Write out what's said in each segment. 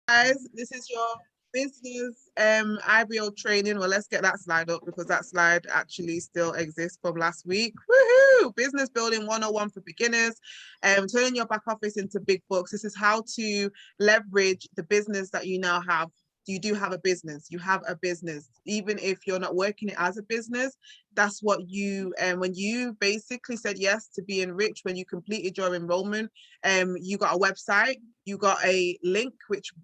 Guys, this is your business IBO training. Well, let's get that slide up because that slide actually still exists from last week. Woohoo! Business building 101 for beginners. Turning your back office into big books. This is how to leverage the business that you now have. You do have a business. You have a business. Even if you're not working it as a business, that's what you when you basically said yes to being rich, when you completed your enrollment, you got a website, you got a link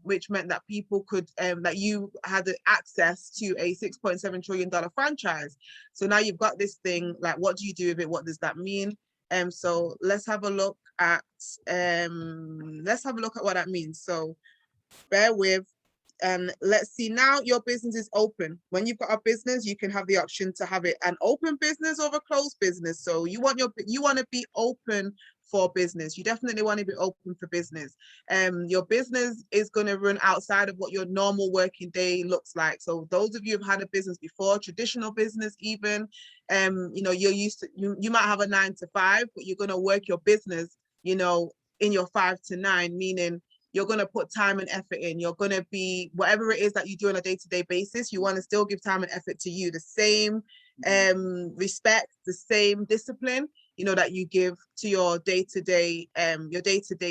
which meant that people could that you had access to a $6.7 trillion franchise. So now you've got this thing. Like, what do you do with it? What does that mean? So let's have a look at what that means. So bear with. Let's see, now your business is open. When you've got a business, you can have the option to have it an open business or a closed business. So you want to be open for business. You definitely want to be open for business. Your business is going to run outside of what your normal working day looks like. So those of you who've had a business before, traditional business even, you're used to, you might have a 9 to 5, but you're going to work your business, in your 5 to 9, meaning you're going to put time and effort in. You're going to be, whatever it is that you do on a day-to-day basis, you want to still give time and effort to you, the same respect, the same discipline, that you give to your day-to-day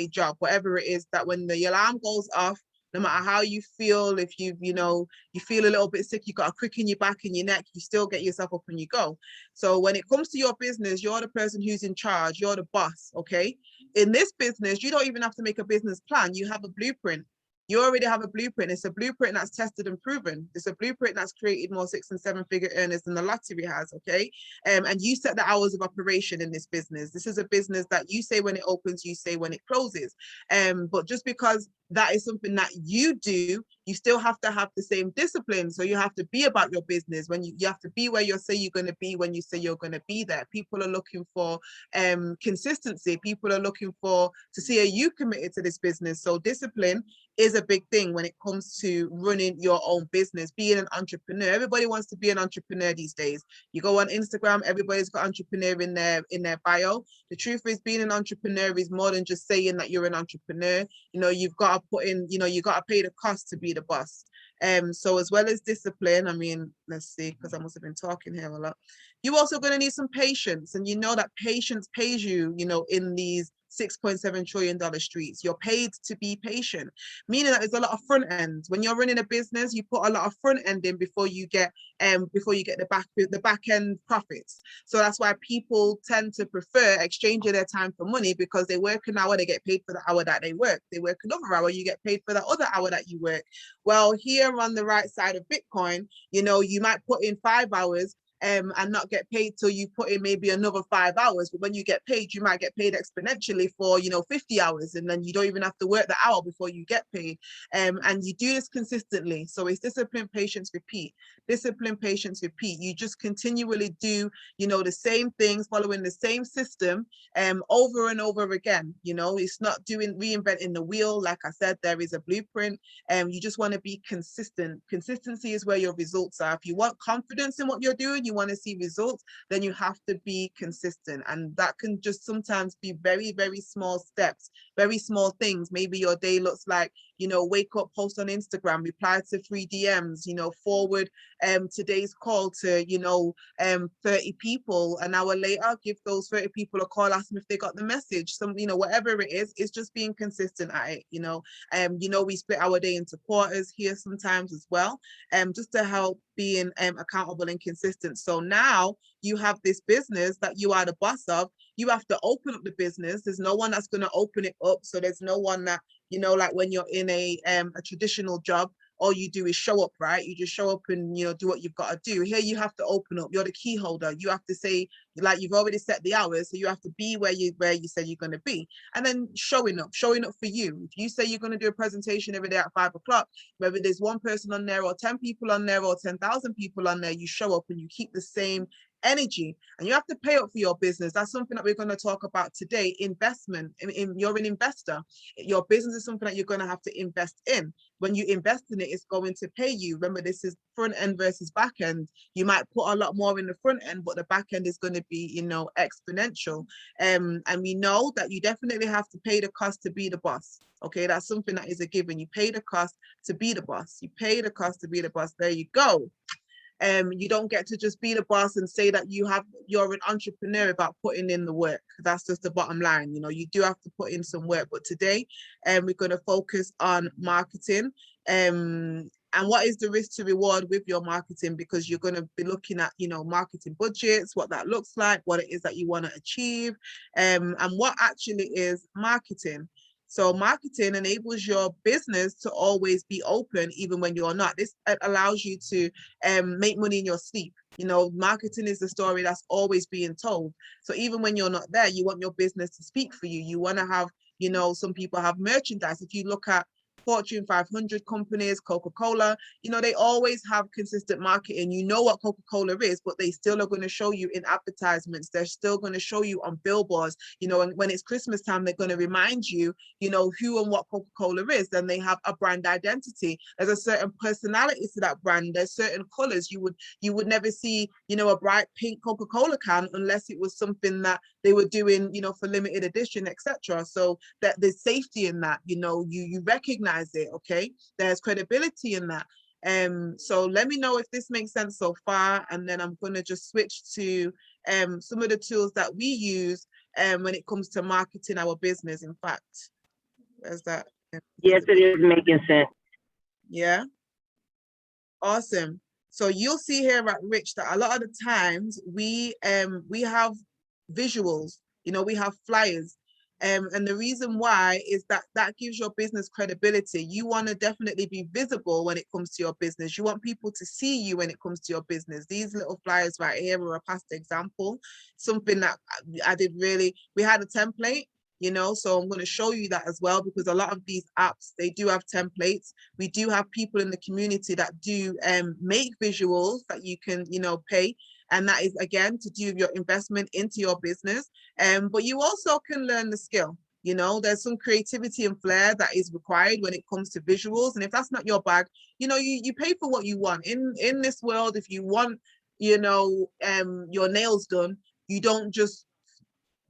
job, whatever it is, that when the alarm goes off, no matter how you feel, if you feel a little bit sick, you got a crick in your back and your neck, you still get yourself up and you go. So when it comes to your business, you're the person who's in charge, you're the boss, okay? In this business, you don't even have to make a business plan. You have a blueprint. You already have a blueprint. It's a blueprint that's tested and proven. It's a blueprint that's created more 6- and 7-figure earners than the lottery has, okay? And you set the hours of operation in this business. This is a business that you say when it opens, you say when it closes. But just because that is something that you do, you still have to have the same discipline. So you have to be about your business. When you have to be where you say you're going to be when you say you're going to be there. People are looking for consistency. People are looking to see, are you committed to this business? So discipline is a big thing when it comes to running your own business, being an entrepreneur. Everybody wants to be an entrepreneur these days. You go on Instagram, everybody's got entrepreneur in their bio. The truth is, being an entrepreneur is more than just saying that you're an entrepreneur. You've got to put in, you got to pay the cost to be the boss. So as well as discipline, let's see, because I must have been talking here a lot. You're also going to need some patience, and that patience pays you, in these $6.7 trillion streets. You're paid to be patient, meaning that there's a lot of front end. When you're running a business, you put a lot of front end in before you get the back end profits. So that's why people tend to prefer exchanging their time for money, because they work an hour, they get paid for the hour that they work. They work another hour, you get paid for the other hour that you work. Well, here on the right side of Bitcoin, you might put in 5 hours and not get paid till you put in maybe another 5 hours. But when you get paid, you might get paid exponentially for 50 hours, and then you don't even have to work the hour before you get paid. And you do this consistently. So it's discipline, patience, repeat. Discipline, patience, repeat. You just continually do the same things, following the same system over and over again. It's not reinventing the wheel. Like I said, there is a blueprint. You just want to be consistent. Consistency is where your results are. If you want confidence in what you're doing, you want to see results, then you have to be consistent. And that can just sometimes be very, very small steps, very small things. Maybe your day looks like, wake up, post on Instagram, reply to 3 DMs, forward today's call to 30 people. An hour later, give those 30 people a call, ask them if they got the message. Whatever it is, it's just being consistent at it. We split our day into quarters here sometimes as well, just to help being accountable and consistent. So now you have this business that you are the boss of. You have to open up the business. There's no one that's going to open it up. So there's no one that, like when you're in a traditional job, all you do is show up, right? You just show up and do what you've got to do. Here you have to open up. You're the key holder. You have to say, like, you've already set the hours, so you have to be where you said you're going to be. And then showing up for you. If you say you're going to do a presentation every day at 5 o'clock, whether there's 1 person on there or 10 people on there or 10,000 people on there, you show up and you keep the same energy. And you have to pay up for your business. That's something that we're going to talk about today. Investment. You're an investor. Your business is something that you're going to have to invest in. When you invest in it, it's going to pay you. Remember, this is front end versus back end. You might put a lot more in the front end, but the back end is going to be exponential. And we know that you definitely have to pay the cost to be the boss. Okay, that's something that is a given. You pay the cost to be the boss. You pay the cost to be the boss. There you go. You don't get to just be the boss and say that you're an entrepreneur without putting in the work. That's just the bottom line. You know, you do have to put in some work. But today, we're going to focus on marketing. And what is the risk to reward with your marketing? Because you're going to be looking at, you know, marketing budgets, what that looks like, what it is that you want to achieve, and what actually is marketing. So marketing enables your business to always be open, even when you're not. This allows you to make money in your sleep. You know, marketing is the story that's always being told. So even when you're not there, you want your business to speak for you. You want to have, you know, some people have merchandise. If you look at Fortune 500 companies, Coca-Cola, you know, they always have consistent marketing. You know what Coca-Cola is, but they still are going to show you in advertisements. They're still going to show you on billboards, you know, and when it's Christmas time, they're going to remind you, you know, who and what Coca-Cola is. Then they have a brand identity. There's a certain personality to that brand. There's certain colors. You would never see, you know, a bright pink Coca-Cola can unless it was something that they were doing, you know, for limited edition, etc. So that there's safety in that, you know, you recognize it. Okay, there's credibility in that. So let me know if this makes sense so far, and then I'm going to just switch to some of the tools that we use when it comes to marketing our business. In fact, where's that? Yes, it is making sense. Yeah, awesome. So you'll see here at Rich that a lot of the times we have visuals, you know, we have flyers. And the reason why is that that gives your business credibility. You want to definitely be visible when it comes to your business. You want people to see you when it comes to your business. These little flyers right here were a past example, something that I did really, we had a template, you know, so I'm going to show you that as well, because a lot of these apps, they do have templates. We do have people in the community that do make visuals that you can, you know, pay. And that is, again, to do with your investment into your business. But you also can learn the skill. You know, there's some creativity and flair that is required when it comes to visuals. And if that's not your bag, you know, you pay for what you want. In this world, if you want, you know, your nails done, you don't just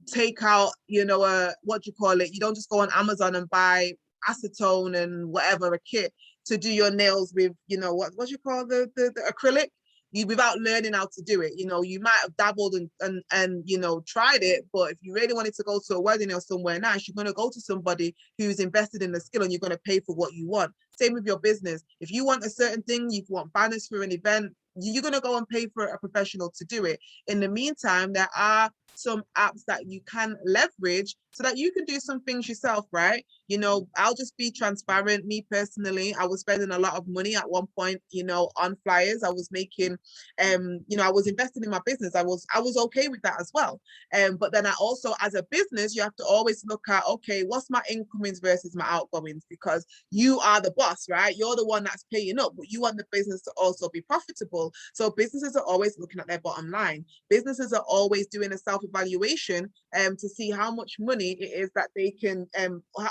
take out, you know, what do you call it? You don't just go on Amazon and buy acetone and whatever, a kit to do your nails with, you know, what you call the acrylic. You, without learning how to do it, you know, you might have dabbled and you know, tried it, but if you really wanted to go to a wedding or somewhere nice, you're going to go to somebody who's invested in the skill, and you're going to pay for what you want. Same with your business. If you want a certain thing, you want banners for an event, you're going to go and pay for a professional to do it. In the meantime, there are some apps that you can leverage so that you can do some things yourself, right? You know, I'll just be transparent. Me personally, I was spending a lot of money at one point, you know, on flyers. I was making, you know, I was investing in my business. I was okay with that as well. But then I also, as a business, you have to always look at, okay, what's my incomings versus my outgoings? Because you are the boss, right? You're the one that's paying up, but you want the business to also be profitable. So businesses are always looking at their bottom line. Businesses are always doing a self-evaluation to see how much money it is that they can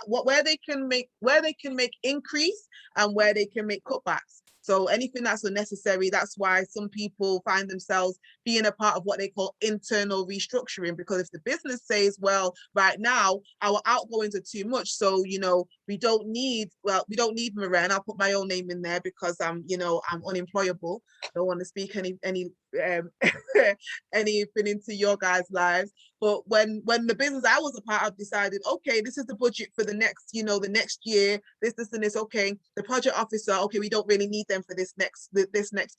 where they can make increase and where they can make cutbacks. So anything that's unnecessary, that's why some people find themselves being a part of what they call internal restructuring. Because if the business says, well, right now our outgoings are too much, so, you know, we don't need Maren. I'll put my own name in there because I'm, you know, I'm unemployable. Don't want to speak any anything into your guys' lives. But when the business I was a part of decided, okay, this is the budget for the next, you know, the next year, this and this, okay, the project officer, okay, we don't really need them for this next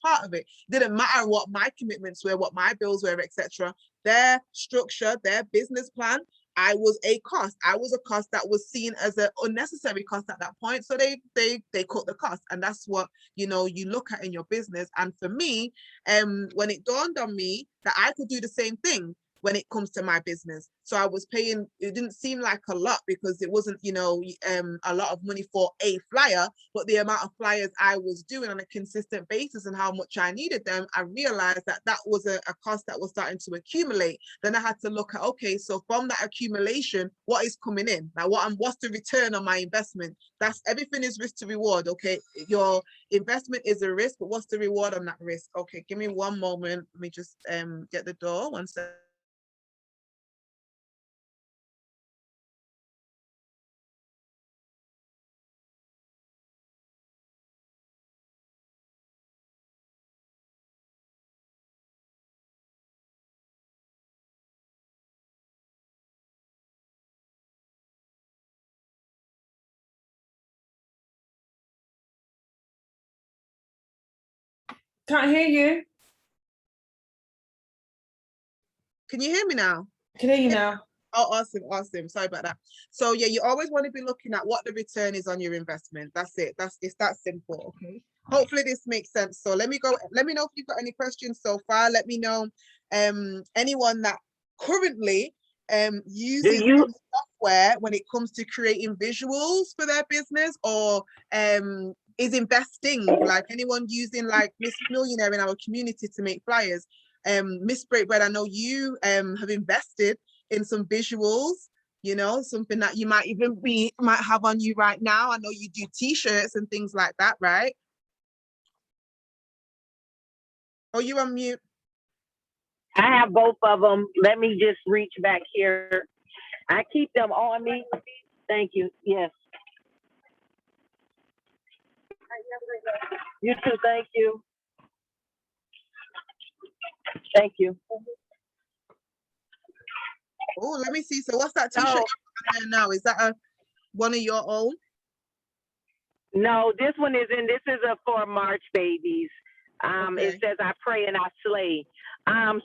part of it. Didn't matter what my commitments were, what my bills were, etc. Their structure, their business plan, I was a cost. I was a cost that was seen as an unnecessary cost at that point. So they cut the cost. And that's what, you know, you look at in your business. And for me, when it dawned on me that I could do the same thing when it comes to my business. So I was paying, it didn't seem like a lot because it wasn't, you know, a lot of money for a flyer, but the amount of flyers I was doing on a consistent basis and how much I needed them, I realized that that was a cost that was starting to accumulate. Then I had to look at, okay, so from that accumulation, what is coming in? Now, what's the return on my investment? That's everything is risk to reward, okay? Your investment is a risk, but what's the reward on that risk? Okay, give me one moment. Let me just get the door, 1 second. Can't hear you. Can you hear me now? Can hear you now. Oh, awesome, awesome. Sorry about that. So yeah, you always want to be looking at what the return is on your investment. That's it. It's that simple. Okay. Hopefully this makes sense. So let me know if you've got any questions so far. Let me know anyone that currently uses software when it comes to creating visuals for their business, or is investing, like anyone using like Miss Millionaire in our community to make flyers. Miss Breakbread, I know you have invested in some visuals, you know, something that you might have on you right now. I know you do t-shirts and things like that, right? Oh, you're on mute. I have both of them. Let me just reach back here. I keep them on me. Thank you. Yes. You too. Thank you. Thank you. Oh, let me see. So what's that t-shirt now? Is that one of your own? No, this one isn't. This is for March babies. Okay. It says I pray and I slay.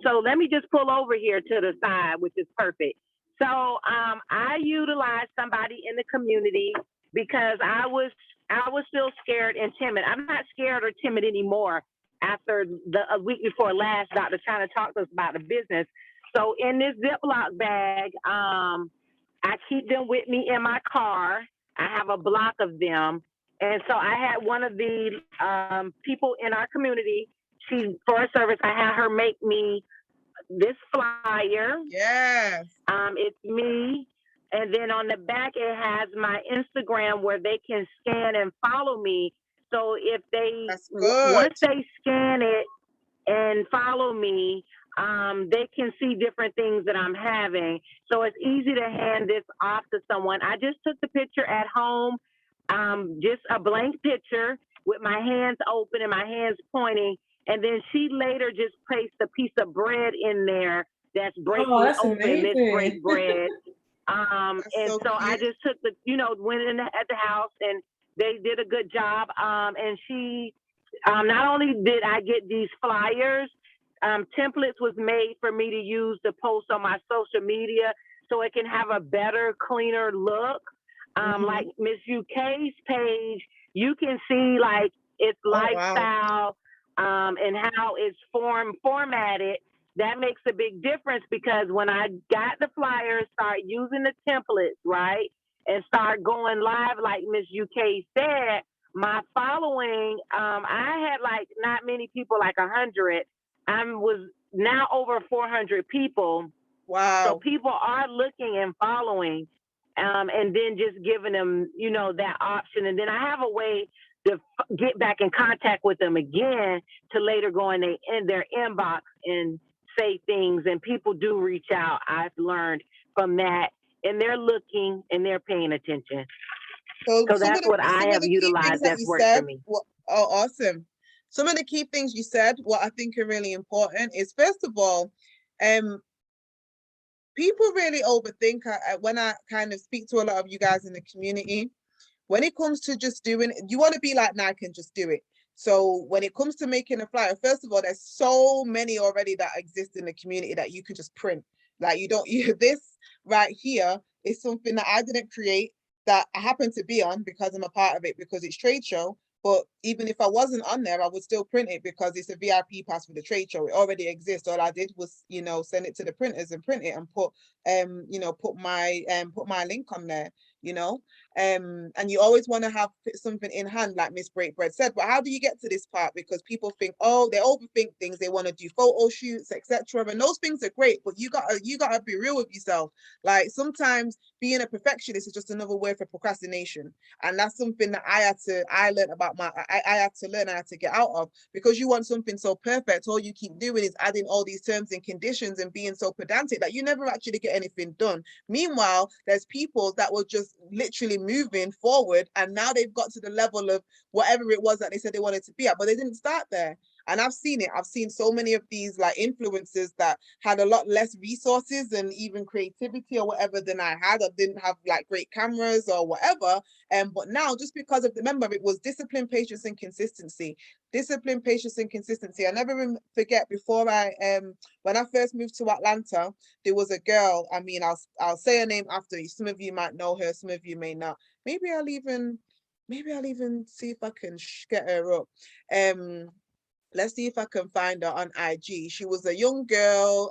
So let me just pull over here to the side, which is perfect. So I utilized somebody in the community because I was still scared and timid. I'm not scared or timid anymore after a week before last doctor trying to talk to us about the business. So in this Ziploc bag, I keep them with me in my car. I have a block of them. And so I had one of the people in our community, for a service, I had her make me this flyer. Yes. It's me. And then on the back, it has my Instagram where they can scan and follow me. So if once they scan it and follow me, they can see different things that I'm having. So it's easy to hand this off to someone. I just took the picture at home, just a blank picture with my hands open and my hands pointing. And then she later just placed a piece of bread in there that's breaking open this great bread. And so I just took went in at the house and they did a good job. And she, not only did I get these flyers, templates was made for me to use to post on my social media so it can have a better, cleaner look. Like Miss UK's page, you can see like its lifestyle and how it's formatted. That makes a big difference because when I got the flyers, start using the templates, right, and start going live like Miss UK said, my following, I had like not many people, like 100. I was now over 400 people. Wow. So people are looking and following, and then just giving them, that option. And then I have a way to get back in contact with them again to later go in their inbox and say things. And people do reach out. I've learned from that, and they're looking and they're paying attention. So that's what I have utilized that's worked for me. Oh, awesome. Some of the key things you said, what I think are really important is, first of all, people really overthink. When I kind of speak to a lot of you guys in the community, when it comes to just doing it, you want to be like Nike and just do it. So when it comes to making a flyer, first of all, there's so many already that exist in the community that you can just print. Like this right here is something that I didn't create, that I happen to be on because I'm a part of it, because it's trade show. But even if I wasn't on there, I would still print it because it's a VIP pass for the trade show. It already exists. All I did was, send it to the printers and print it and put my link on there, and you always want to have something in hand, like Miss Breakbread said. But how do you get to this part? Because people think, they overthink things. They want to do photo shoots, etc. And those things are great, but you gotta be real with yourself. Like sometimes being a perfectionist is just another word for procrastination, and that's something that I had to learn. I had to get out of, because you want something so perfect. All you keep doing is adding all these terms and conditions and being so pedantic that you never actually get anything done. Meanwhile, there's people that were just literally moving forward, and now they've got to the level of whatever it was that they said they wanted to be at, but they didn't start there. And I've seen it. I've seen so many of these like influencers that had a lot less resources and even creativity or whatever than I had, or didn't have like great cameras or whatever. But now, just because of, remember, it was discipline, patience, and consistency. Discipline, patience, and consistency. I never forget, before when I first moved to Atlanta, there was a girl. I mean, I'll say her name after you. Some of you might know her, some of you may not. Maybe I'll even see if I can get her up. Let's see if I can find her on IG. She was a young girl.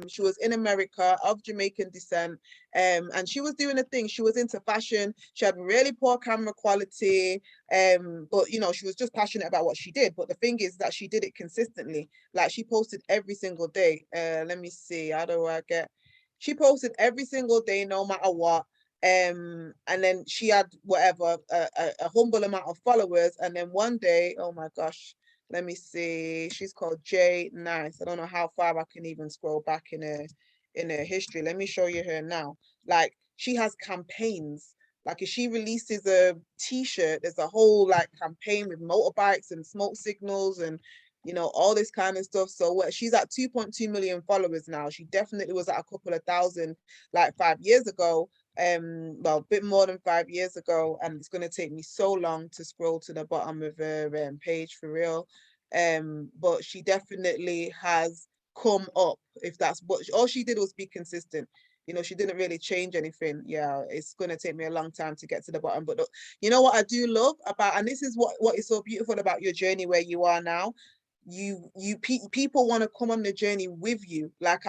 She was in America, of Jamaican descent. And she was doing a thing. She was into fashion. She had really poor camera quality. But you know, she was just passionate about what she did. But the thing is that she did it consistently. Like, she posted every single day. Let me see. How do I get? She posted every single day, no matter what. And then she had whatever, a humble amount of followers. And then one day, oh my gosh, let me see. She's called JNice. I don't know how far I can even scroll back in her history. Let me show you her now. Like, she has campaigns. Like, if she releases a t-shirt, there's a whole like campaign with motorbikes and smoke signals and, you know, all this kind of stuff. So what, she's at 2.2 million followers now. She definitely was at a couple of thousand like 5 years ago. Well, a bit more than 5 years ago, and it's going to take me so long to scroll to the bottom of her page, for real. But she definitely has come up. If that's what all she did was be consistent. You know, she didn't really change anything. Yeah, it's going to take me a long time to get to the bottom. But you know what I do love about, and this is what is so beautiful about your journey where you are now. People want to come on the journey with you. Like,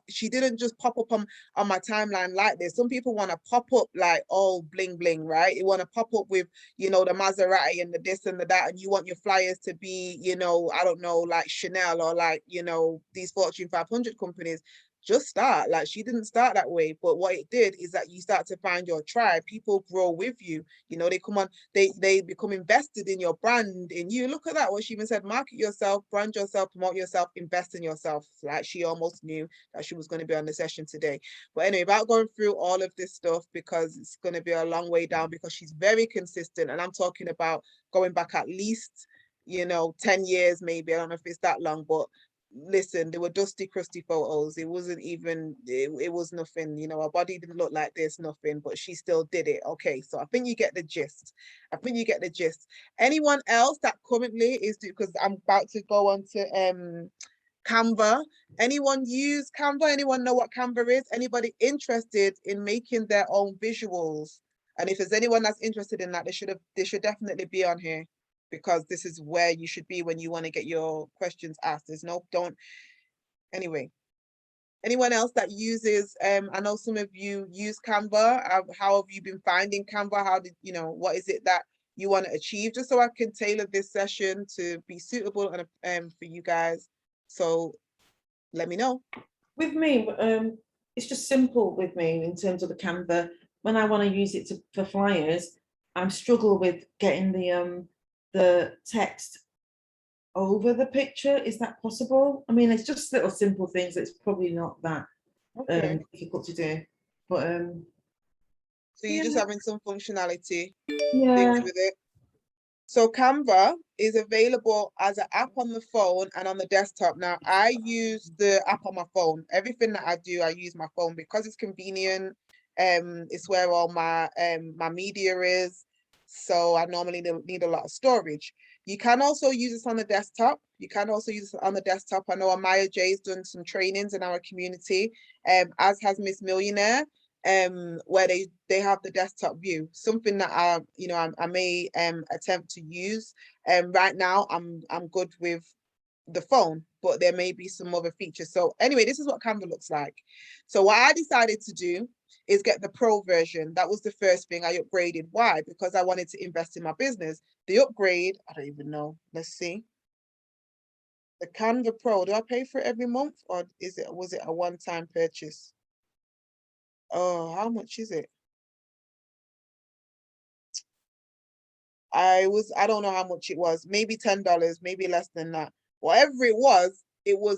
she didn't just pop up on my timeline like this. Some people want to pop up like all bling bling, right? You want to pop up with, you know, the Maserati and the this and the that, and you want your flyers to be, you know, I don't know, like Chanel or like, you know, these Fortune 500 companies. Just start. Like, she didn't start that way, but what it did is that you start to find your tribe. People grow with you. You know, they come on, they become invested in your brand, in you. Look at that, what she even said: market yourself, brand yourself, promote yourself, invest in yourself. Like, she almost knew that she was going to be on the session today. But anyway, without going through all of this stuff, because it's going to be a long way down, because she's very consistent, and I'm talking about going back at least, you know, 10 years maybe. I don't know if it's that long, but listen, there were dusty, crusty photos. It wasn't even, it was nothing, you know, her body didn't look like this, nothing, but she still did it. Okay, so I think you get the gist. Anyone else that currently is, because I'm about to go on to Canva. Anyone use Canva? Anyone know what Canva is? Anybody interested in making their own visuals? And if there's anyone that's interested in that, they should definitely be on here, because this is where you should be when you want to get your questions asked. Anyway, anyone else that uses, I know some of you use Canva. How have you been finding Canva? What is it that you want to achieve? Just so I can tailor this session to be suitable and for you guys. So let me know. With me, it's just simple with me in terms of the Canva. When I want to use it for flyers, I struggle with getting the text over the picture. Is that possible? I mean, it's just little simple things. It's probably not that difficult to do. But so you're just having some functionality things with it. So Canva is available as an app on the phone and on the desktop. Now, I use the app on my phone. Everything that I do, I use my phone because it's convenient. It's where all my media is. So I normally don't need a lot of storage. You can also use this on the desktop. I know Amaya J's done some trainings in our community, as has Miss Millionaire, where they have the desktop view, something that I may attempt to use. Right now I'm good with the phone, but there may be some other features. So anyway, this is what Canva looks like. So what I decided to do is get the pro version. That was the first thing I upgraded. Why? Because I wanted to invest in my business. The upgrade, I don't even know. Let's see. The Canva Pro, do I pay for it every month, or was it a one-time purchase? Oh, how much is it? I don't know how much it was, maybe $10, maybe less than that. Whatever it was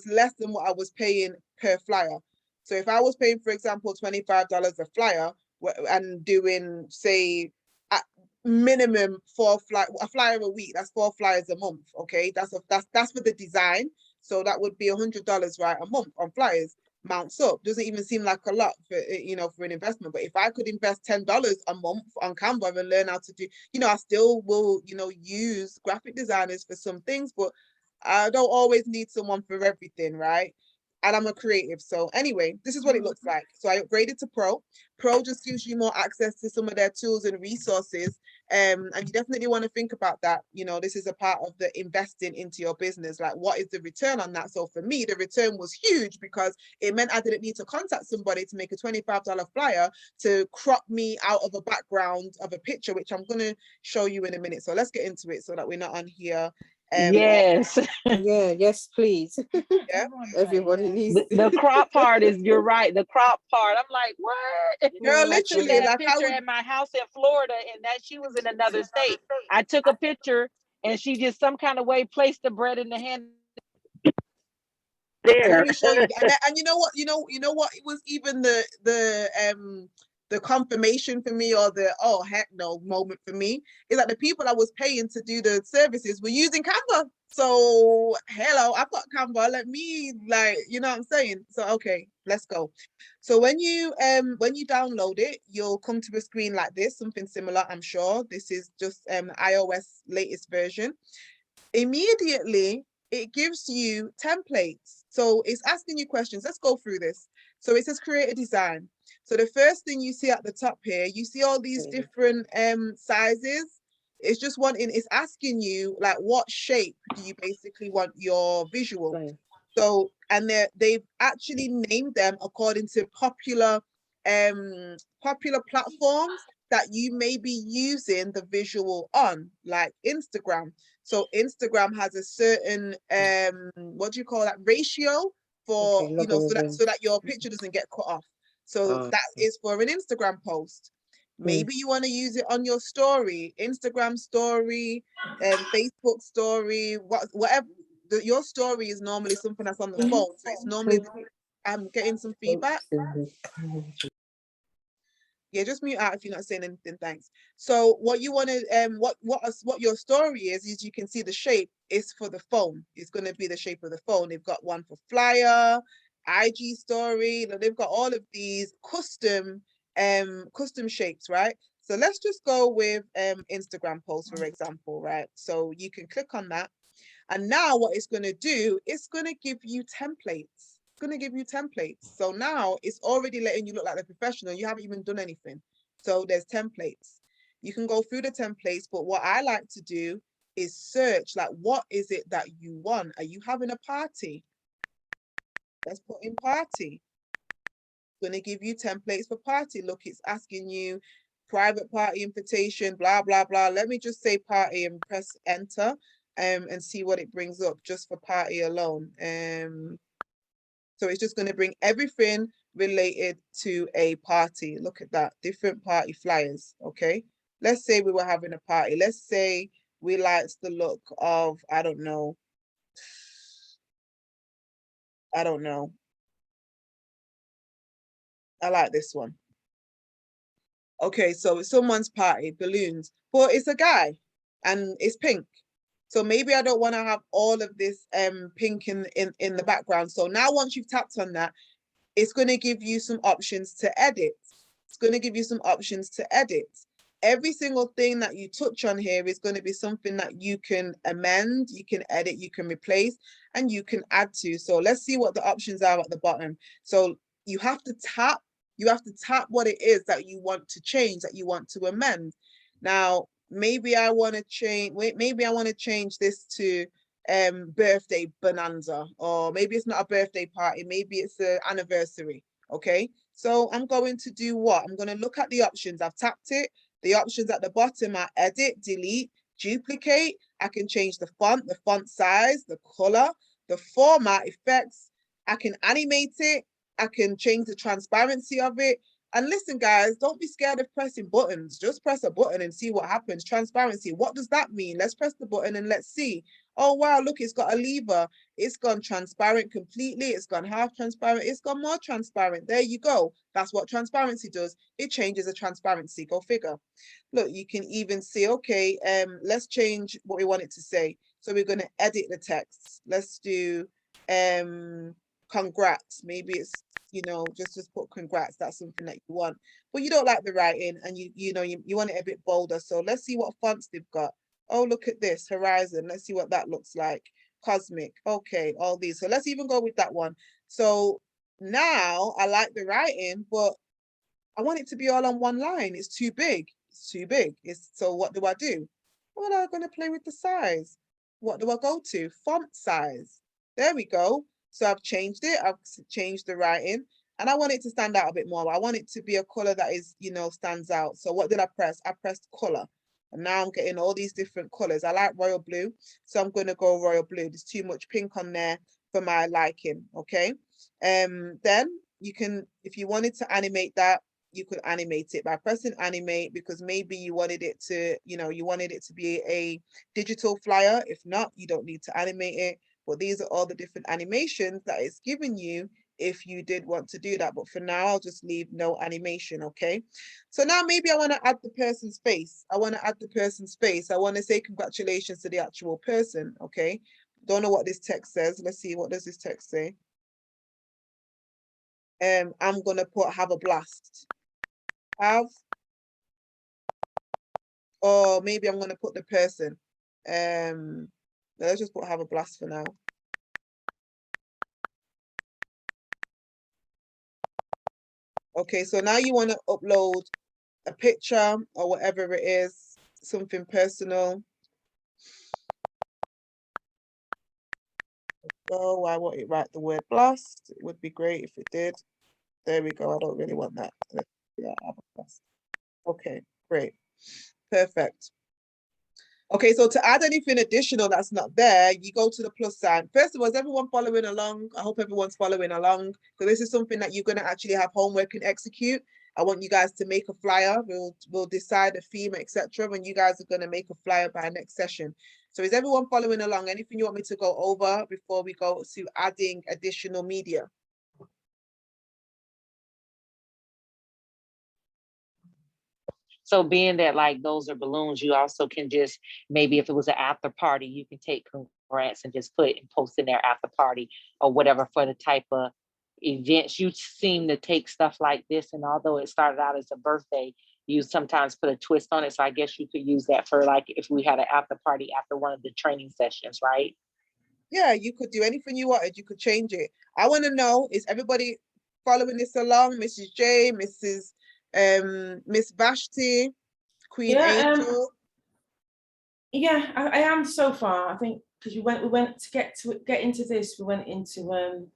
less than what I was paying per flyer. So if I was paying, for example, $25 a flyer and doing, say, minimum a flyer a week. That's 4 flyers a month. Okay, that's for the design. So that would be $100, right, a month on flyers. Mounts up. Doesn't even seem like a lot for, you know, for an investment. But if I could invest $10 a month on Canva and learn how to do, you know, I still will, you know, use graphic designers for some things, but I don't always need someone for everything, right? And I'm a creative. So anyway, this is what it looks like. So I upgraded to Pro. Pro just gives you more access to some of their tools and resources. And you definitely want to think about that. You know, this is a part of the investing into your business. Like, what is the return on that? So for me, the return was huge because it meant I didn't need to contact somebody to make a $25 flyer to crop me out of a background of a picture, which I'm going to show you in a minute. So let's get into it so that we're not on here. Yes. Yeah, yes, please. Yeah. Everybody needs The crop part is, you're right. The crop part. I'm like, what? Girl, I took literally, that like picture at my house in Florida, and that she was in another state. I took a picture, and she just some kind of way placed the bread in the hand. There. Let me show you. And you know what? You know what? It was even the confirmation for me, or the oh heck no moment for me, is that the people I was paying to do the services were using Canva. So hello, I've got Canva. Let me, like, you know what I'm saying? So okay, let's go. So when you download it, you'll come to a screen like this, something similar, I'm sure. This is just iOS latest version. Immediately it gives you templates. So it's asking you questions. Let's go through this. So it says create a design. So the first thing you see at the top here, you see all these different sizes. It's just it's asking you, like, what shape do you basically want your visual? Right. So, and they've actually named them according to popular platforms that you may be using the visual on, like Instagram. So Instagram has a certain what do you call that, ratio for, Okay, you know, logarithm. so that your picture doesn't get cut off. So that is for an Instagram post. Maybe you want to use it on your story, Instagram story, Facebook story, whatever. Your story is normally something that's on the phone. So it's normally, I'm getting some feedback. Yeah, just mute out if you're not saying anything, thanks. So what you want to what your story is you can see the shape is for the phone. It's going to be the shape of the phone. They've got one for flyer, IG story. They've got all of these custom shapes, right? So let's just go with Instagram post, for example, right? So you can click on that. And now what it's going to do, it's going to give you templates. It's going to give you templates. So now it's already letting you look like a professional. You haven't even done anything. So there's templates. You can go through the templates, but what I like to do is search, like, what is it that you want? Are you having a party? Let's put in party. It's going to give you templates for party. Look, it's asking you private party invitation, blah, blah, blah. Let me just say party and press enter. And see what it brings up just for party alone. So it's just going to bring everything related to a party. Look at that, different party flyers. Okay, let's say we were having a party. Let's say we liked the look of, I don't know. I like this one. Okay, so it's someone's party, balloons, but it's a guy and it's pink. So maybe I don't want to have all of this pink in the background. So now once you've tapped on that, it's going to give you some options to edit. It's going to give you some options to edit. Every single thing that you touch on here is going to be something that you can amend, you can edit, you can replace, and you can add to. So let's see what the options are at the bottom. So you have to tap what it is that you want to change, that you want to amend. Now, maybe I want to change this to birthday bonanza, or maybe it's not a birthday party, maybe it's an anniversary. Okay, so I'm going to do what? I'm going to look at the options. I've tapped it. The options at the bottom are edit, delete, duplicate. I can change the font size, the color, the format, effects. I can animate it. I can change the transparency of it. And listen, guys, don't be scared of pressing buttons. Just press a button and see what happens. Transparency. What does that mean? Let's press the button and let's see. Oh, wow, look, it's got a lever. It's gone transparent completely. It's gone half transparent. It's gone more transparent. There you go. That's what transparency does. It changes the transparency. Go figure. Look, you can even see, okay, let's change what we want it to say. So we're going to edit the text. Let's do congrats. Maybe it's, you know, just put congrats. That's something that you want, but you don't like the writing and you want it a bit bolder. So let's see what fonts they've got. Oh, look at this, Horizon. Let's see what that looks like. Cosmic. Okay, all these. So let's even go with that one. So now I like the writing, but I want it to be all on one line. It's too big. It's too big. So what do I do? Well, I'm going to play with the size. What do I go to? Font size. There we go. So I've changed it. I've changed the writing and I want it to stand out a bit more. I want it to be a color that is, you know, stands out. So what did I press? I pressed color. And now I'm getting all these different colors. I like royal blue. So I'm going to go royal blue. There's too much pink on there for my liking. Okay. Then you can, if you wanted to animate that, you could animate it by pressing animate, because maybe you wanted it to, you know, you wanted it to be a digital flyer. If not, you don't need to animate it. But these are all the different animations that it's giving you if you did want to do that. But for now, I'll just leave no animation, okay? So now maybe I want to add the person's face. I want to add the person's face. I want to say congratulations to the actual person, okay? Don't know what this text says. Let's see, what does this text say? I'm going to put have a blast. Have, or maybe I'm going to put the person. Let's just put have a blast for now. Okay, so now you want to upload a picture or whatever it is, something personal. So I want it write the word blast. It would be great if it did. There we go. I don't really want that. Yeah, have a blast. Okay, great. Perfect. Okay, so to add anything additional that's not there, you go to the plus sign. First of all, is everyone following along? I hope everyone's following along. So this is something that you're going to actually have homework and execute. I want you guys to make a flyer. We'll decide a theme, etc. when you guys are going to make a flyer by next session. So is everyone following along? Anything you want me to go over before we go to adding additional media? So being that like those are balloons, you also can just, maybe if it was an after party, you can take congrats and just put and post in their after party or whatever for the type of events. You seem to take stuff like this, and although it started out as a birthday, you sometimes put a twist on it. So I guess you could use that for like if we had an after party after one of the training sessions, right? Yeah, you could do anything you wanted. You could change it. I want to know, is everybody following this along? Mrs. J, Mrs. Miss Vashti, Queen Angel. Yeah, I am so far. I think because we went to get into this, we went into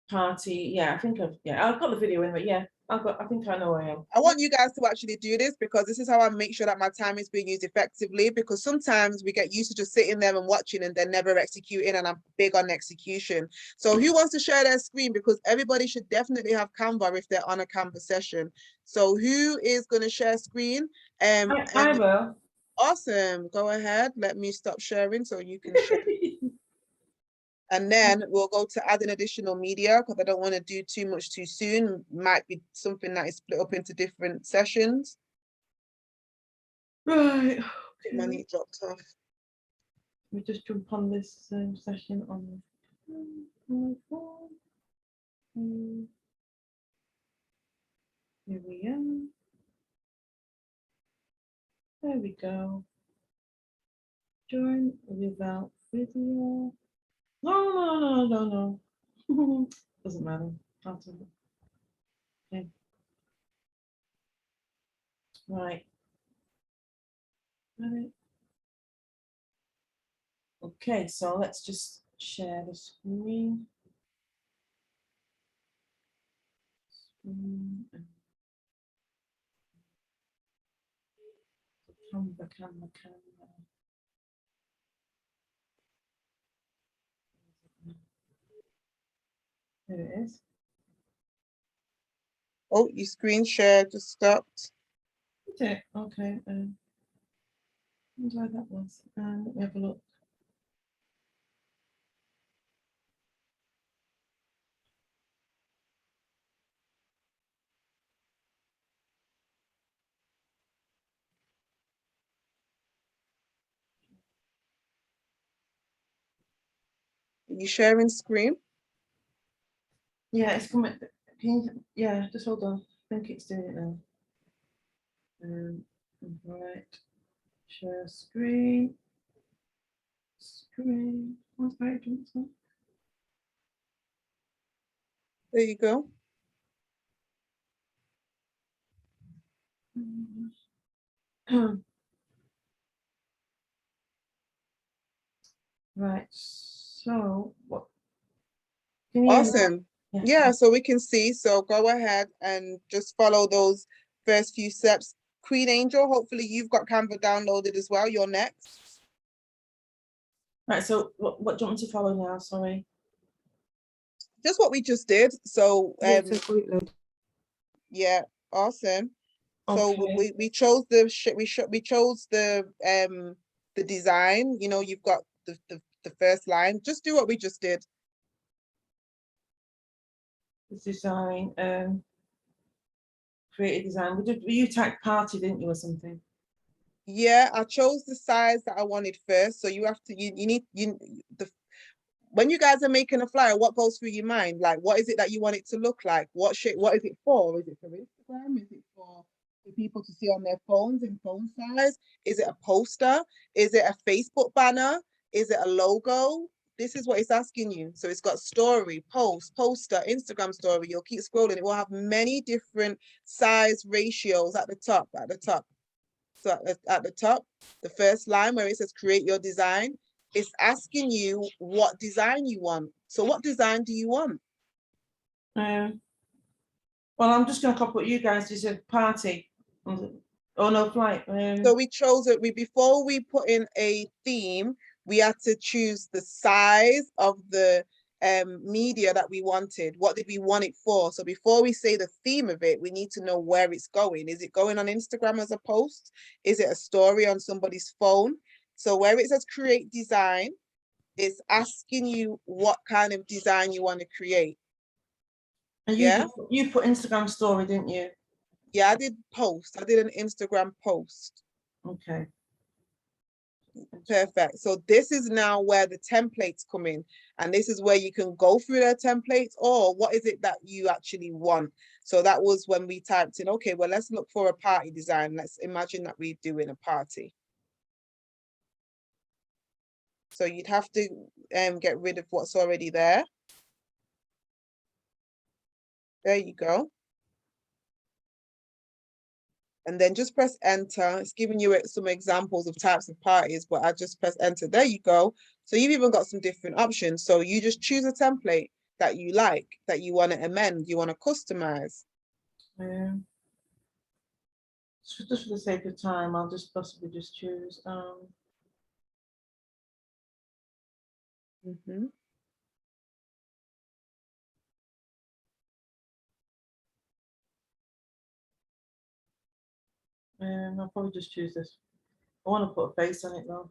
party. Yeah, I think I've got the video in, but yeah, I think I know where I am. I want you guys to actually do this, because this is how I make sure that my time is being used effectively, because sometimes we get used to just sitting there and watching and then never executing, and I'm big on execution. So who wants to share their screen? Because everybody should definitely have Canva if they're on a Canva session. So who is going to share screen? I will. Awesome. Go ahead. Let me stop sharing so you can share. And then we'll go to add an additional media, because I don't want to do too much too soon. Might be something that is split up into different sessions. Right. Okay. Money dropped off. Let me just jump on this session on my phone. Here we are. There we go. Join without video. No. Doesn't matter. Okay. Right. Okay, so let's just share the screen. Canva. There it is. Oh, your screen share just stopped. Okay, okay. Wonder why that was. Let me have a look. Are you sharing screen? Yeah, it's coming. Yeah, just hold on. I think it's doing it now. Right. Share screen. Screen. What's that? There you go. Right. So what? Can you hear me? Awesome. Yeah. Yeah, so we can see. So go ahead and just follow those first few steps. Queen Angel, hopefully you've got Canva downloaded as well. You're next. Right. So what do you want me to follow now? Sorry. Just what we just did. So Yes, I got it loaded. yeah, awesome. So Okay. we chose the we chose the design. You know, you've got the first line. Just do what we just did. Design. Creative design. You typed party, didn't you, or something? Yeah, I chose the size that I wanted first. So you have to when you guys are making a flyer, what goes through your mind? Like, what is it that you want it to look like? What shape? What is it for? Is it for Instagram? Is it for people to see on their phones in phone size? Is it a poster? Is it a Facebook banner? Is it a logo? This is what it's asking you. So it's got story, post, poster, Instagram story. You'll keep scrolling. It will have many different size ratios at the top, So at the top, the first line where it says create your design, it's asking you what design you want. So what design do you want? Well, I'm just going to copy what you guys just said. Party. Oh no, flight. So we chose it. Before we put in a theme, we had to choose the size of the media that we wanted. What did we want it for? So before we say the theme of it, we need to know where it's going. Is it going on Instagram as a post? Is it a story on somebody's phone? So where it says create design, it's asking you what kind of design you want to create. And Yeah. You put Instagram story, didn't you? Yeah, I did post. I did an Instagram post. Okay. Perfect. So this is now where the templates come in. And this is where you can go through their templates, or what is it that you actually want? So that was when we typed in, okay, well, let's look for a party design. Let's imagine that we're doing a party. So you'd have to get rid of what's already there. There you go. And then just press enter. It's giving you some examples of types of parties, but I just press enter. There you go. So you've even got some different options. So you just choose a template that you like, that you want to amend, you want to customize. So just for the sake of time, I'll just possibly just choose. I'll probably just choose this. I want to put a face on it though.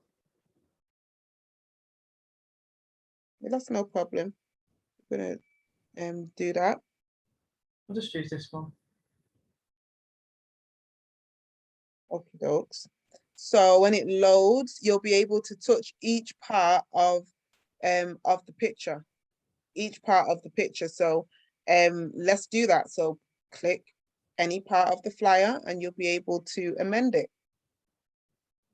Yeah, that's no problem. I'm gonna do that. I'll just choose this one. Okay, dokes. So when it loads, you'll be able to touch each part of the picture. Each part of the picture. So let's do that. So click any part of the flyer and you'll be able to amend it.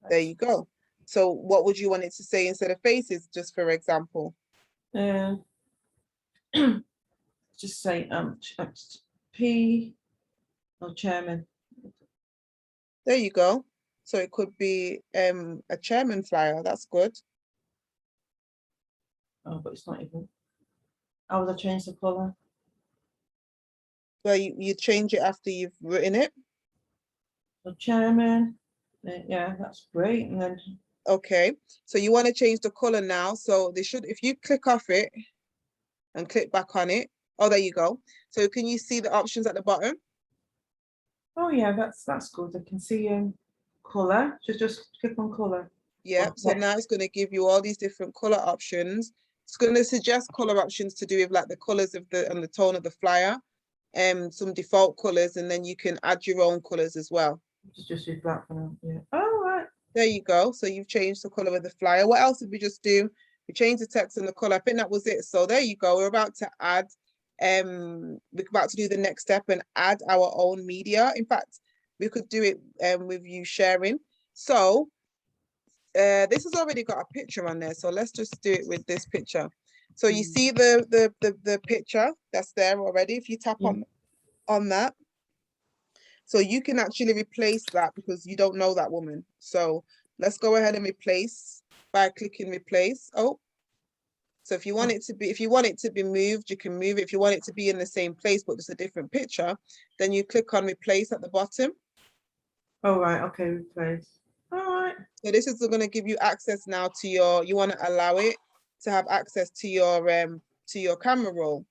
There you go. So what would you want it to say instead of faces, just for example? Just say P or chairman. There you go. So it could be a chairman flyer. That's good. Oh, but it's not even. How would I change the color? Well, you change it after you've written it. So chairman. Yeah, that's great. And then okay, so you want to change the color now. So they should, if you click off it and click back on it. Oh, there you go. So can you see the options at the bottom? Oh yeah, that's good. I can see color. Just click on color. Yep. So now it's going to give you all these different color options. It's going to suggest color options to do with like the colors of the and the tone of the flyer, some default colors, and then you can add your own colors as well. Just use black for now. Yeah. Oh right. There you go. So you've changed the color of the flyer. What else did we just do? We changed the text and the color. I think that was it. So there you go. We're about to add, we're about to do the next step and add our own media. In fact, we could do it with you sharing. So this has already got a picture on there. So let's just do it with this picture. So you see the picture that's there already. If you tap on that, so you can actually replace that because you don't know that woman. So let's go ahead and replace by clicking replace. Oh, so if you want it to be moved, you can move it. If you want it to be in the same place, but just a different picture, then you click on replace at the bottom. Oh, right. Okay. Replace. All right. So this is going to give you access now to you want to allow it to have access to your camera roll.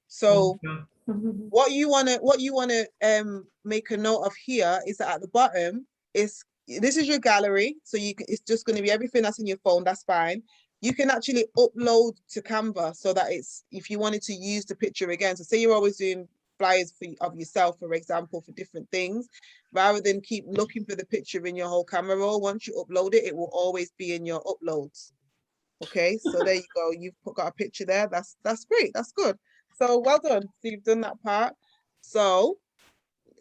So what you want to make a note of here is that at the bottom this is your gallery. So it's just going to be everything that's in your phone. That's fine. You can actually upload to Canva so that if you wanted to use the picture again. So say you're always doing flyers of yourself, for example, for different things, rather than keep looking for the picture in your whole camera roll. Once you upload it, it will always be in your uploads. Okay, so there you go. You've got a picture there. That's great. That's good. So well done. So you've done that part. So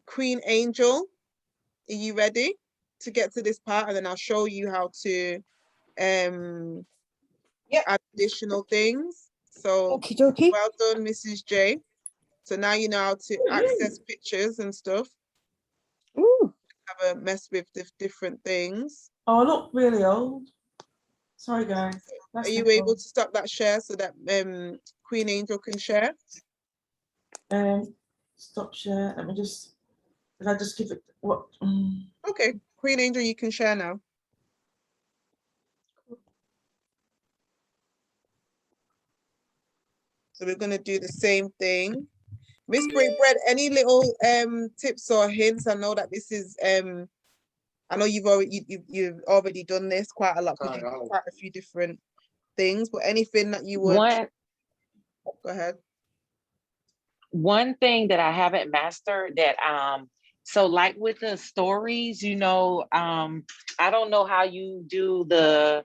Queen Angel, are you ready to get to this part? And then I'll show you how to add additional things. So well done, Mrs. J. So now you know how to access pictures and stuff. Ooh. Have a mess with different things. Oh, I look really old. Sorry, guys. Are you able to stop that share so that Queen Angel can share? Stop share. Let me just. Did I just give it what? Okay, Queen Angel, you can share now. So we're gonna do the same thing. Miss Bread, any little tips or hints? I know that this is I know you've already done this quite a lot because you do quite a few different things, but anything that you would go ahead. One thing that I haven't mastered that so like with the stories, you know, I don't know how you do the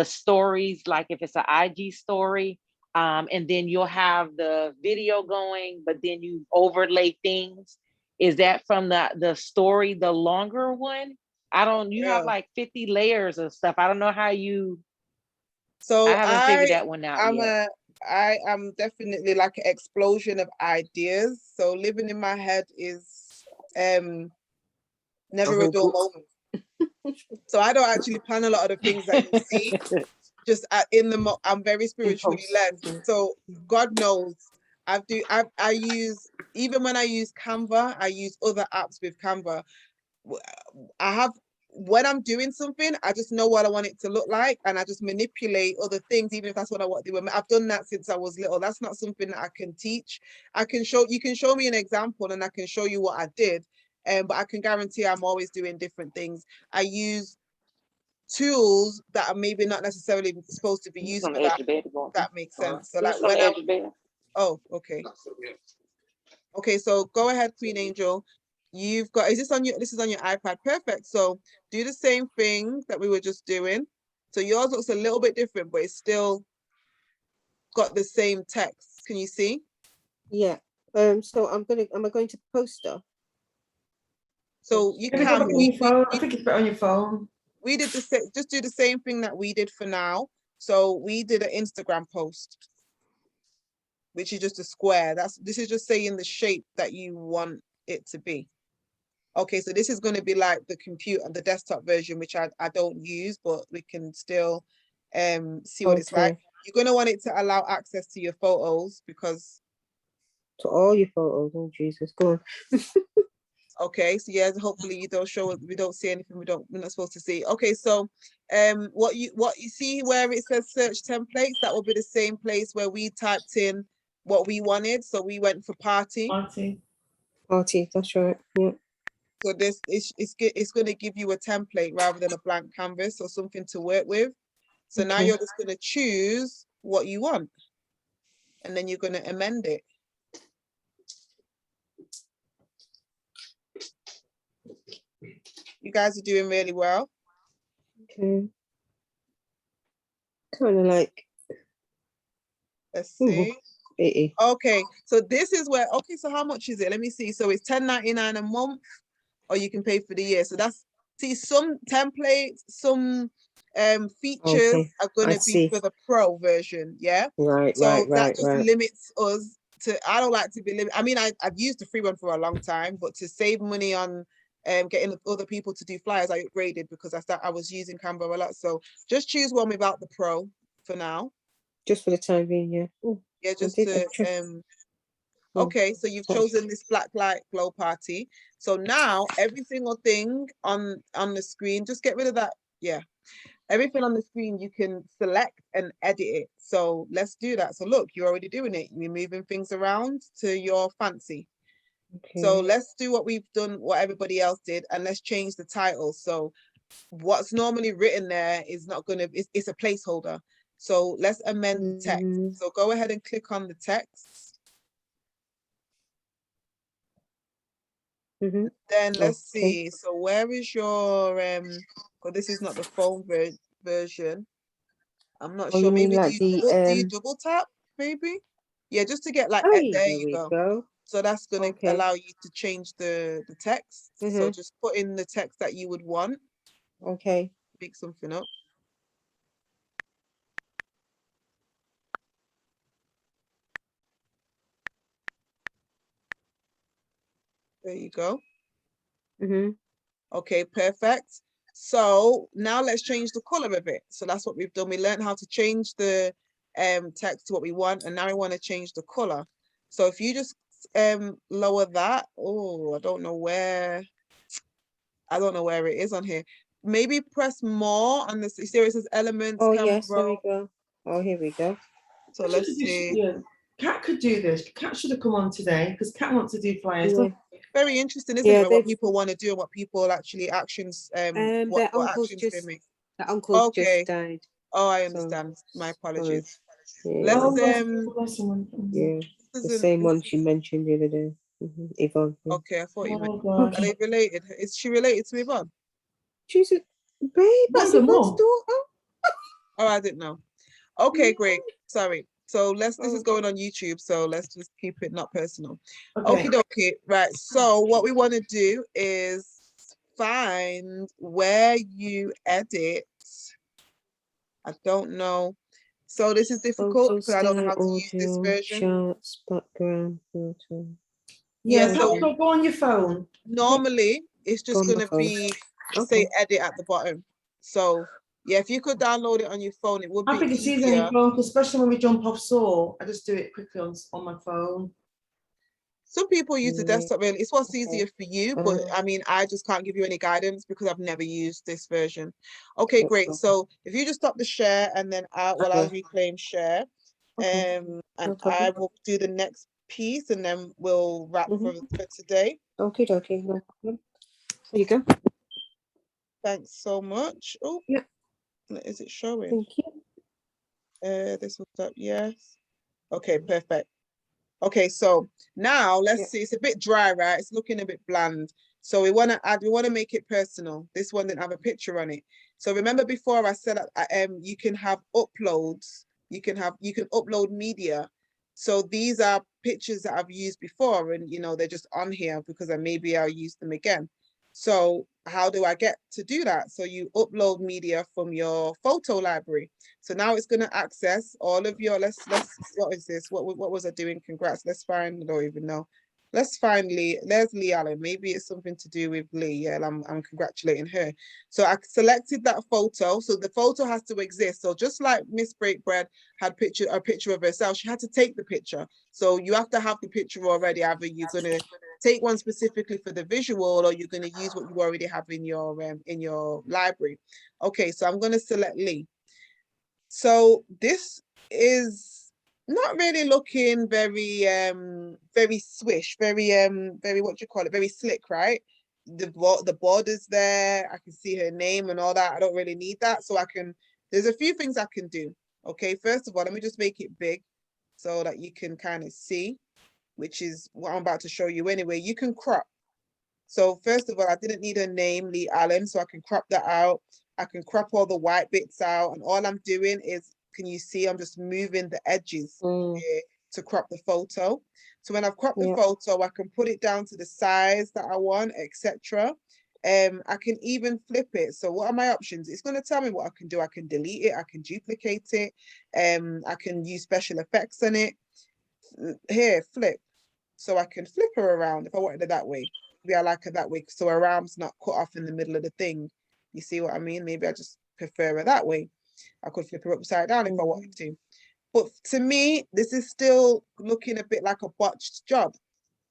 stories, like if it's an IG story, and then you'll have the video going, but then you overlay things. Is that from the story, the longer one? You have like 50 layers of stuff. I don't know how you. So I haven't figured that one out yet. I am definitely like an explosion of ideas. So living in my head is never a dull moment. So I don't actually plan a lot of the things that you see. Just I'm very spiritually led. So God knows I use, even when I use Canva, I use other apps with Canva. When I'm doing something, I just know what I want it to look like, and I just manipulate other things, even if that's what I want to do. I've done that since I was little. That's not something that I can teach. You can show me an example and I can show you what I did, but I can guarantee I'm always doing different things. I use tools that are maybe not necessarily supposed to be used for that. That makes sense. So like when oh, okay. Okay, so go ahead, Queen Angel. You've got, this is on your iPad. Perfect. So do the same thing that we were just doing. So yours looks a little bit different, but it's still got the same text. Can you see? Yeah. So am I going to poster? So you can. I think it's better on your phone. We did just do the same thing that we did for now. So we did an Instagram post, which is just a square. This is just saying the shape that you want it to be. Okay, so this is going to be like the desktop version, which I don't use, but we can still see what it's like. You're going to want it to allow access to your photos because to all your photos. Oh Jesus, go on. Okay, so yeah, hopefully we don't see anything we're not supposed to see. Okay, so what you see where it says search templates, that will be the same place where we typed in what we wanted. So we went for party. Party, that's right. Yeah. So this it's going to give you a template rather than a blank canvas or something to work with. So now Okay. you're just going to choose what you want, and then you're going to amend it. You guys are doing really well. Okay. Kind of like. Let's see. 80. Okay, so this is where, okay, so how much is it? Let me see. So it's $10.99 a month, or you can pay for the year. So that's, see, some templates, some features Okay, are going I to be see. for the pro version. Yeah. Right, So that right. just limits us to, I don't like to be limited. I mean, I've used the free one for a long time, but to save money on getting other people to do flyers, I upgraded because I was using Canva a lot. So just choose one without the pro for now. Just for the time being, yeah. Ooh, Yeah, just to okay, so you've chosen this black light glow party. So now every single thing on the screen, just get rid of that. Yeah, everything on the screen you can select and edit it. So let's do that. So look, you're already doing it. You're moving things around to your fancy. Okay. So let's do what we've done, what everybody else did, and let's change the title. So what's normally written there is not going to, it's a placeholder. So let's amend the text. So go ahead and click on the text. Then let's see. So where is your well, this is not the phone version. I'm not sure. Maybe like do you double tap? Maybe. Yeah, just to get like there you go. So that's gonna allow you to change the text. So just put in the text that you would want. Okay. Make something up. There you go. Okay, perfect. So now let's change the color of it. So that's what we've done. We learned how to change the text to what we want, and now we want to change the color. So if you just lower that, oh, I don't know where it is on here. Maybe press more on this. See where it says elements. Oh yes, there we go. Oh, here we go. So let's see. Yeah, Kat could do this. Kat should have come on today because Kat wants to do flyers. Yeah. Very interesting, isn't it? What people want to do and what people actually actions what actions they make. The uncle just died. Oh, I understand. My apologies. Yeah. Let's yeah. The same one she mentioned the other day. Yvonne. Yeah. Okay, I thought you meant. Are they related? Is she related to Yvonne? She's a babe. That's Yvonne's daughter. Oh, I didn't know. Okay, great. Sorry. So this is going on YouTube, so let's just keep it not personal. Okay, dokie. Right. So what we want to do is find where you edit. I don't know. So this is difficult because I don't know how to use this version. Charts, background, photo. Yeah, so go on your phone. Normally, it's just going to be say edit at the bottom. So yeah, if you could download it on your phone, it would be easier. I think it's easier on your phone, especially when we jump off Saw. I just do it quickly on my phone. Some people use the desktop, really. It's what's easier for you, but I mean, I just can't give you any guidance because I've never used this version. Okay, great. So if you just stop the share and then I'll reclaim share, and I will do the next piece and then we'll wrap for today. Okay, no problem. There you go. Thanks so much. Oh, yeah. Is it showing? Thank you. This was up, yes. Okay, perfect. Okay, so now let's see. It's a bit dry, right? It's looking a bit bland. So we want to make it personal. This one didn't have a picture on it. So remember before I said you can have uploads. You can upload media. So these are pictures that I've used before, and they're just on here because maybe I'll use them again. So how do I get to do that? So you upload media from your photo library. So now it's going to access all of your, what is this? What was I doing? Congrats. Let's find, I don't even know. Let's find Lee. There's Lee Allen. Maybe it's something to do with Lee. Yeah, I'm congratulating her. So I selected that photo. So the photo has to exist. So just like Miss Breakbread had a picture of herself, she had to take the picture. So you have to have the picture already. Either you're going to take one specifically for the visual, or you're going to use what you already have in your library. Okay, so I'm going to select Lee. So this is not really looking very very swish, very what do you call it, very slick, right? the borders there. I can see her name and all that. I don't really need that. So there's a few things I can do. Okay, first of all, let me just make it big so that you can kind of see, which is what I'm about to show you anyway. You can crop. So first of all, I didn't need a name, Lee Allen, so I can crop that out. I can crop all the white bits out, and all I'm doing is, can you see, I'm just moving the edges here to crop the photo. So when I've cropped the photo, I can put it down to the size that I want, etc. I can even flip it. So what are my options? It's going to tell me what I can do. I can delete it, I can duplicate it, I can use special effects on it. Here, flip. So I can flip her around if I wanted it that way. Maybe I like it that way, so her arm's not cut off in the middle of the thing. You see what I mean? Maybe I just prefer her that way. I could flip her upside down if I wanted to. But to me, this is still looking a bit like a botched job.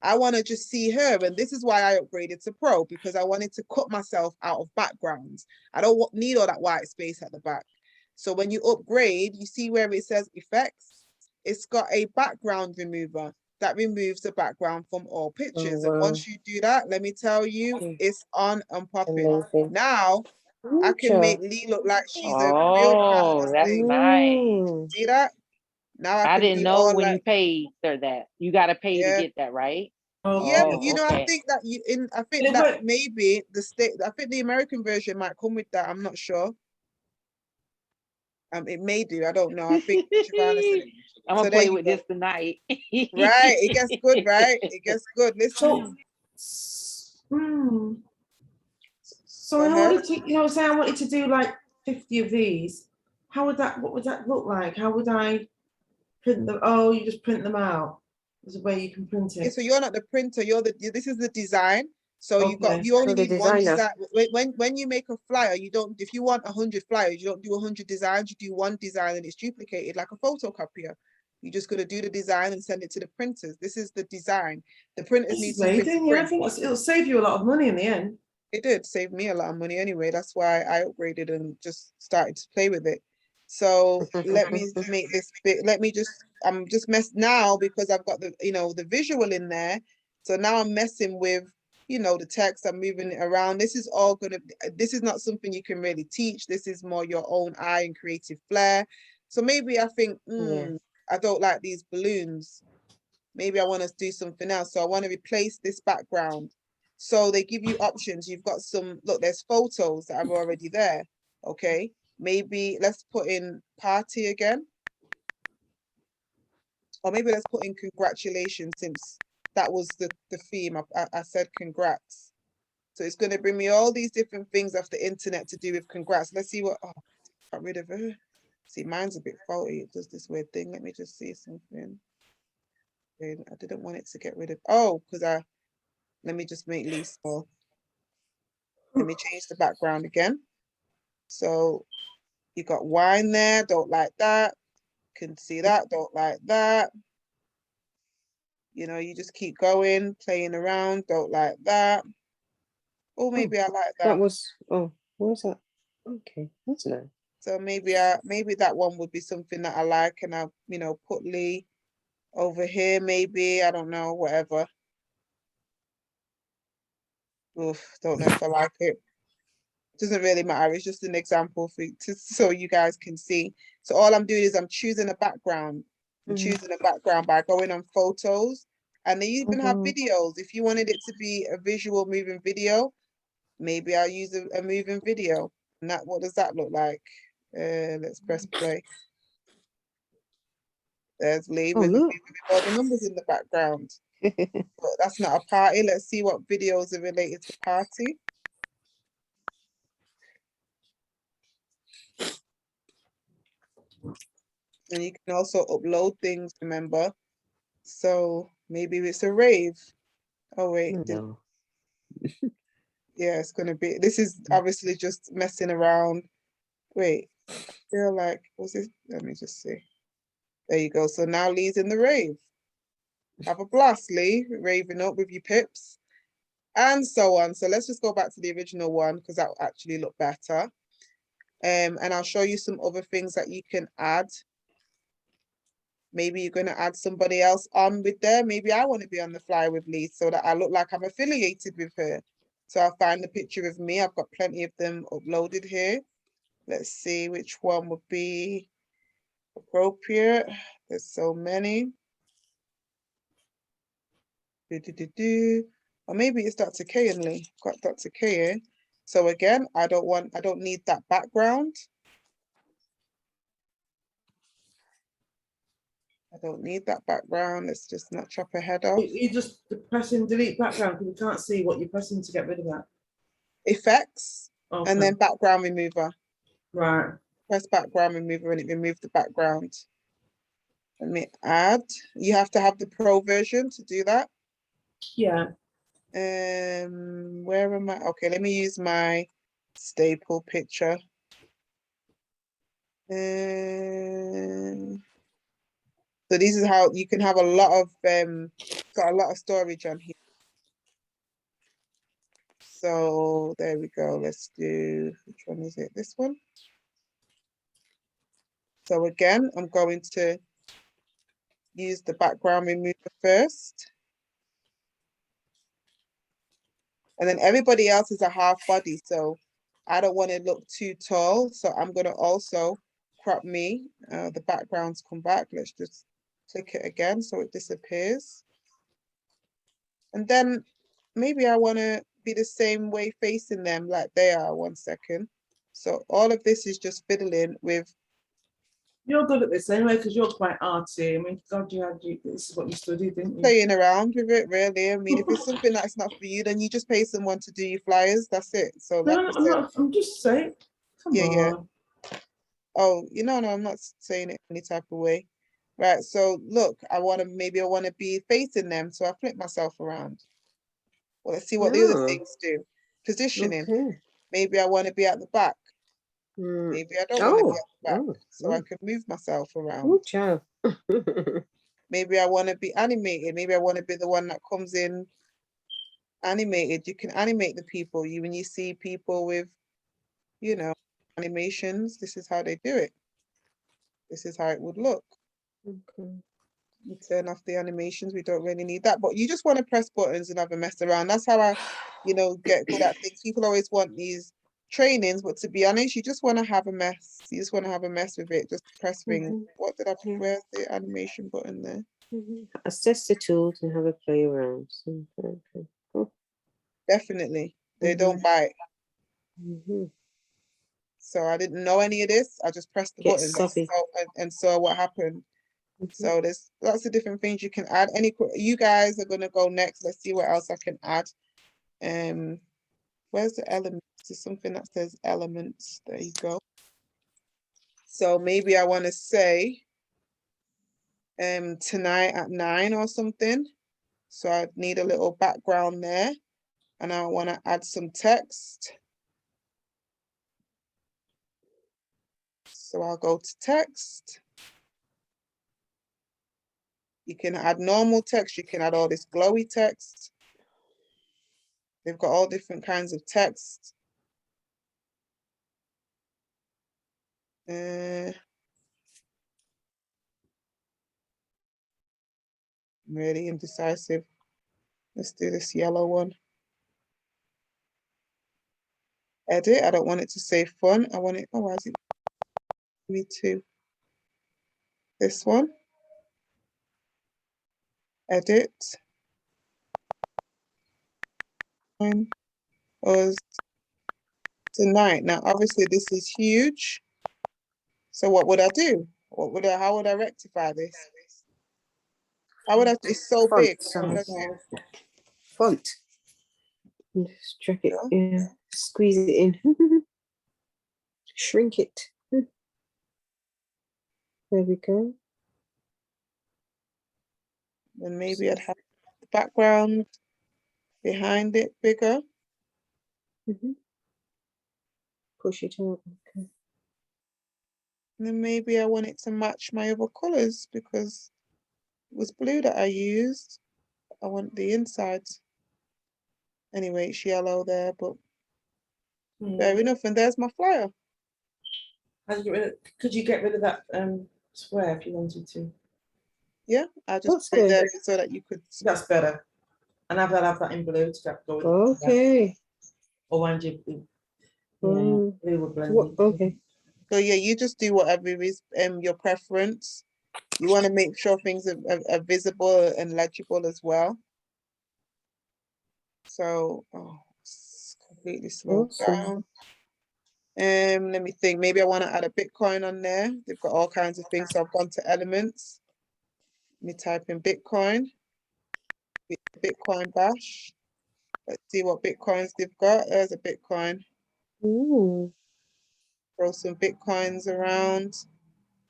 I want to just see her. And this is why I upgraded to Pro, because I wanted to cut myself out of backgrounds. I don't need all that white space at the back. So when you upgrade, you see where it says effects, it's got a background remover that removes the background from all pictures. And once you do that, let me tell you, it's on and popping. Now, I can make Lee look like she's a real Oh, that's nice. See that? Now I can didn't be know all when like, you paid for that. You got to pay to yeah. get that, right? Yeah, Okay. but you know, okay. I think that I think that maybe I think the American version might come with that. I'm not sure. It may do. I don't know. I think Shavana said it. I'm gonna play with this tonight. Right, it gets good, right? It gets good. Listen. So in order to, say I wanted to do like 50 of these, what would that look like? How would I print them? Oh, you just print them out. There's a way you can print Yeah, it. so you're not the printer, this is the design. So you only need one design. When you make a flyer, you don't, if you want 100 flyers, you don't do 100 designs, you do one design and it's duplicated like a photocopier. You're just going to do the design and send it to the printers. This is the design. The printers need to print. Yeah, I think it'll save you a lot of money in the end. It did save me a lot of money anyway. That's why I upgraded and just started to play with it. So let me make this bit. I'm just messed now because I've got the visual in there. So now I'm messing with, the text. I'm moving it around. This is not something you can really teach. This is more your own eye and creative flair. So maybe I think, I don't like these balloons. Maybe I want to do something else. So I want to replace this background. So they give you options. You've got look, there's photos that are already there. Okay. Maybe let's put in party again. Or maybe let's put in congratulations, since that was the theme. I said congrats. So it's going to bring me all these different things off the internet to do with congrats. Let's see what, got rid of her. See, mine's a bit faulty. It does this weird thing. Let me just see something. I didn't want it to get rid of, because let me just make Lee small. Let me change the background again. So you got wine there, don't like that. Can see that, don't like that. You just keep going, playing around, don't like that. Oh, maybe I like that. What was that? Okay, that's nice. So maybe that one would be something that I like, and I, put Lee over here, maybe, I don't know, whatever. Oof, don't know if I like it. Doesn't really matter. It's just an example so you guys can see. So all I'm doing is I'm choosing a background. I'm choosing a background by going on photos, and they even have videos. If you wanted it to be a visual moving video, maybe I'll use a moving video. And what does that look like? Let's press play. There's Lee with all the numbers in the background. But that's not a party. Let's see what videos are related to party. And you can also upload things, remember. So maybe it's a rave. Oh wait. No. Yeah, it's gonna be, this is obviously just messing around. Wait, I feel like, what's this? Let me just see. There you go. So now Lee's in the rave. Have a blast, Lee, raving up with your pips. And so on. So let's just go back to the original one, because that will actually look better. And I'll show you some other things that you can add. Maybe you're going to add somebody else on with there. Maybe I want to be on the fly with Lee so that I look like I'm affiliated with her. So I'll find the picture of me. I've got plenty of them uploaded here. Let's see which one would be appropriate. There's so many. Or maybe it's Dr. K and Lee. Got Dr. K here. So again, I don't need that background. I don't need that background. Let's just not chop her head off. You just pressing delete background because you can't see what you're pressing to get rid of that. Effects, Okay. and then background remover. Right. Press background remover and it removes the background. Let me add. You have to have the pro version to do that. Yeah. Where am I? Okay, let me use my staple picture. So this is how you can have a lot of got a lot of storage on here. So there we go. Let's do, which one is it? This one. So again, I'm going to use the background remover first. And then everybody else is a half body, so I don't want to look too tall. So I'm going to also crop me. The backgrounds come back. Let's just click it again so it disappears. And then maybe I want to be the same way facing them like they are. 1 second. So all of this is just fiddling with. You're good at this anyway because you're quite arty. I mean, God, this is what you studied, didn't you? Playing around with it, really. I mean, if it's something that's not for you, then you just pay someone to do your flyers. That's it. So like No, I said, I'm just saying. Come on. Yeah. Oh, no, I'm not saying it any type of way. Right. So look, maybe I want to be facing them. So I flip myself around. Well, let's see what the other things do. Positioning. Okay. Maybe I want to be at the back. Maybe I don't want to be at the back. So I can move myself around. Good job. Maybe I want to be animated. Maybe I want to be the one that comes in animated. You can animate the people. When you see people with, animations, this is how they do it. This is how it would look. Okay. You turn off the animations. We don't really need that, but you just want to press buttons and have a mess around. That's how I, get good at things. People always want these trainings, but to be honest, you just want to have a mess. You just want to have a mess with it. Just press things. What did I put? Where's the animation button there? Assess the tools and have a play around. Okay. Oh. Definitely. They don't bite. So I didn't know any of this. I just pressed the buttons and saw what happened. So there's lots of different things you can add. You guys are gonna go next. Let's see what else I can add. Where's the elements? There's something that says elements. There you go. So maybe I want to say tonight at 9 or something. So I need a little background there. And I want to add some text. So I'll go to text. You can add normal text. You can add all this glowy text. They've got all different kinds of text. Really indecisive. Let's do this yellow one. Edit. I don't want it to say fun. I want it. Oh, why is it? Me too. This one. Edit. Was tonight. Now, obviously, this is huge. So what would I do? How would I rectify this? It's so big. Font. Just check it. Yeah. Squeeze it in. Shrink it. There we go. Then maybe I'd have the background behind it bigger. Push it out. Okay. And then maybe I want it to match my other colors because it was blue that I used. I want the insides. Anyway, it's yellow there, but fair enough. And there's my flyer. Could you get rid of that square if you wanted to? Yeah, I just put it there so that you could. That's better. And have that in blue to get going. Okay. orange. Mm. Blue were What? blended. Okay. So yeah, you just do whatever is your preference. You want to make sure things are visible and legible as well. So, oh, it's completely slowed Awesome. down. Let me think. Maybe I want to add a Bitcoin on there. They've got all kinds of things. So I've gone to elements. Let me type in Bitcoin. Bitcoin Bash. Let's see what Bitcoins they've got. There's a Bitcoin. Ooh. Throw some Bitcoins around.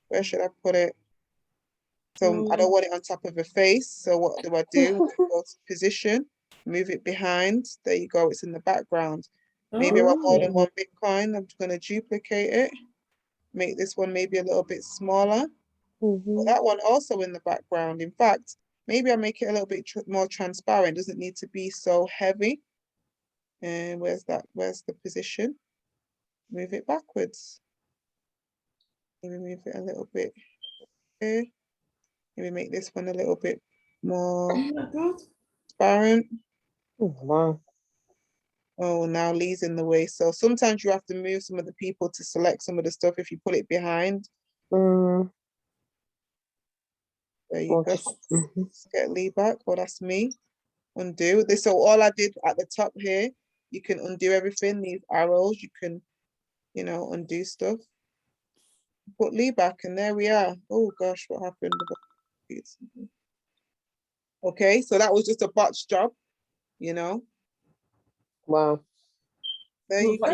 Where should I put it? So I don't want it on top of a face. So what do? Go to position, move it behind. There you go. It's in the background. Maybe I want more than one Bitcoin. I'm just going to duplicate it. Make this one maybe a little bit smaller. But that one also in the background. In fact, maybe I make it a little bit more transparent. Doesn't need to be so heavy. And where's that? Where's the position? Move it backwards. Maybe move it a little bit. Okay. Maybe make this one a little bit more transparent. Oh, wow. Oh, now Lee's in the way. So sometimes you have to move some of the people to select some of the stuff if you put it behind. Mm. There you go. Just, Let's get Lee back. Oh, that's me. Undo this. So all I did at the top here, you can undo everything. These arrows, you can, undo stuff. Put Lee back, and there we are. Oh gosh, what happened? Okay, so that was just a botch job, Wow. There you go.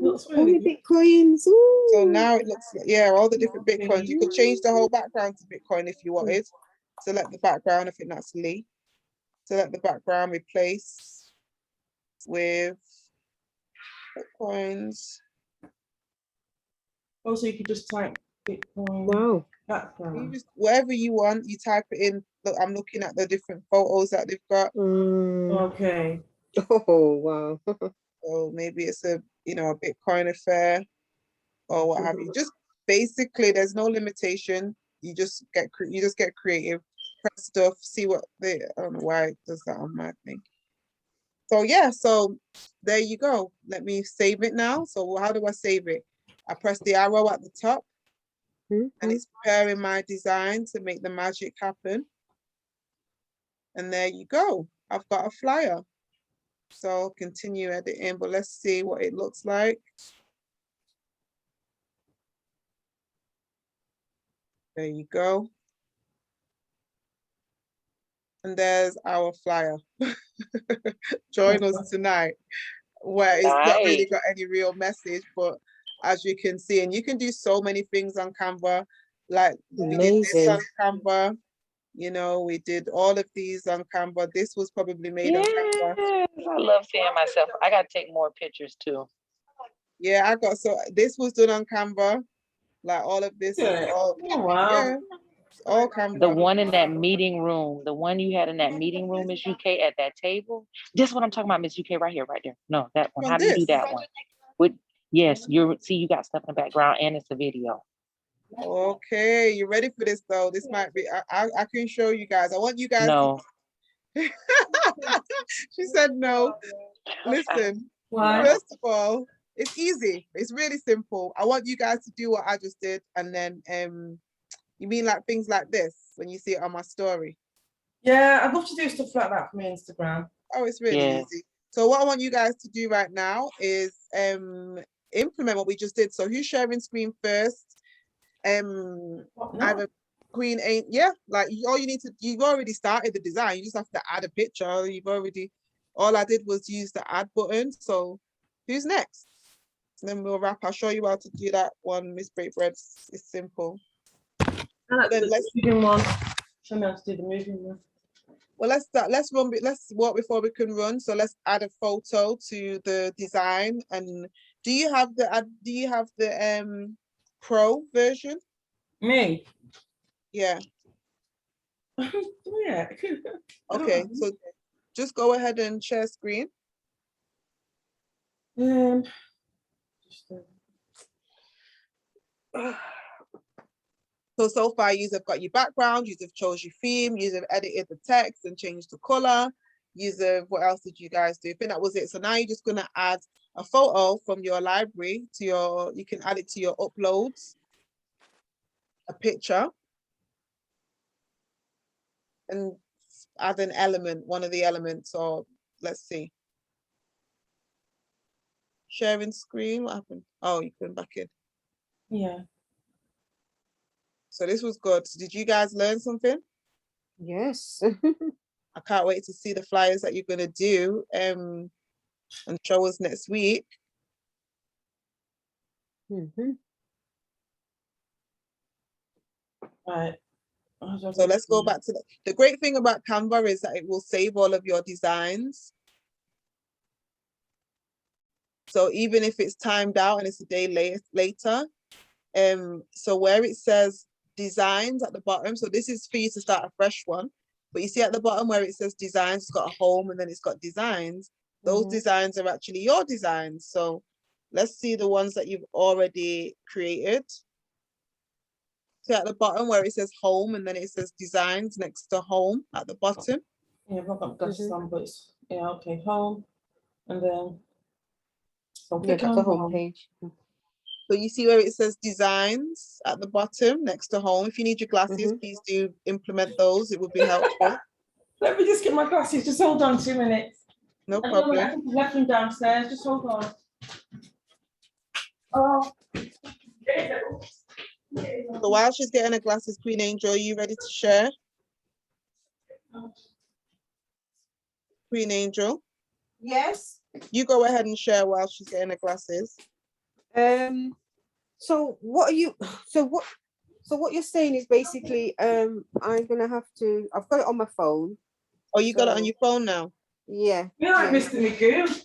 Looks All really the Bitcoins. Ooh. So now it looks like, yeah, all the different Bitcoins. You could change the whole background to Bitcoin if you wanted. Select the background, I think that's Lee. Select the background, replace with Bitcoins. Also, you could just type Bitcoin. Wow. Background. You just, whatever you want, you type it in. Look, I'm looking at the different photos that they've got. Okay. Oh, wow. So maybe it's a Bitcoin affair or what have you. Just basically, there's no limitation. You just get creative, press stuff, see what I don't know why it does that on my thing. So yeah, so there you go. Let me save it now. So how do I save it? I press the arrow at the top and it's preparing my design to make the magic happen. And there you go. I've got a flyer. So I'll continue editing, but let's see what it looks like. There you go. And there's our flyer. Join us tonight. Where it's not really got any real message, but as you can see, and you can do so many things on Canva. Like we did this on Canva. We did all of these on Canva. This was probably made on Canva. I love seeing myself. I got to take more pictures too. Yeah, this was done on Canva. Like all of this is all, yeah, all Canva. The one in that meeting room, the one you had in that meeting room, Miss UK, at that table. This is what I'm talking about, Miss UK, right here, right there. No, that one. How do you do that one? Yes, you got stuff in the background and it's a video. Okay, you ready for this though? This might be, I can show you guys. I want you guys No. She said no. Listen, first of all, it's easy. It's really simple. I want you guys to do what I just did. And then, you mean like things like this when you see it on my story? Yeah, I'd love to do stuff like that for my Instagram. Oh, it's really easy. So what I want you guys to do right now is implement what we just did. So who's sharing screen first? Either Queen ain't, yeah, like all you need to, you've already started the design. You just have to add a picture. All I did was use the add button. So who's next? And then we'll wrap. I'll show you how to do that one, Miss Breakbread. It's simple. Then let's show me how to do the moving one. Well, let's start. Let's walk before we can run. So let's add a photo to the design. And do you have the pro version? Me? Yeah. Yeah. Okay, so just go ahead and share screen. So far, you've got your background, you've chose your theme, you've edited the text and changed the color. what else did you guys do? I think that was it. So now you're just going to add a photo from your library to your, you can add it to your uploads, a picture, and add an element, one of the elements, or let's see. Sharing screen, what happened? Oh, you went back in. Yeah. So this was good. Did you guys learn something? Yes. I can't wait to see the flyers that you're going to do and show us next week. Right. So let's go back to the great thing about Canva is that it will save all of your designs. So even if it's timed out and it's a day later, so where it says designs at the bottom, so this is for you to start a fresh one, but you see at the bottom where it says designs, it's got a home and then it's got designs. Those designs are actually your designs. So let's see the ones that you've already created. So at the bottom where it says home and then it says designs next to home at the bottom. Yeah, I've not got glasses on, but it's, yeah, okay, home, and then so Yeah, click that's on the home home. page. So you see where it says designs at the bottom next to home. If you need your glasses, please do implement those. It would be helpful. Let me just get my glasses. Just hold on 2 minutes. No I don't know, I problem. think I've left them downstairs. Just hold on. Oh. So while she's getting her glasses, Queen Angel, are you ready to share? Queen Angel? Yes. You go ahead and share while she's getting her glasses. So what are you, so what you're saying is basically, I'm gonna have to, I've got it on my phone. Oh, you got it on your phone now? Yeah. You're like yeah. Mr. Magoo.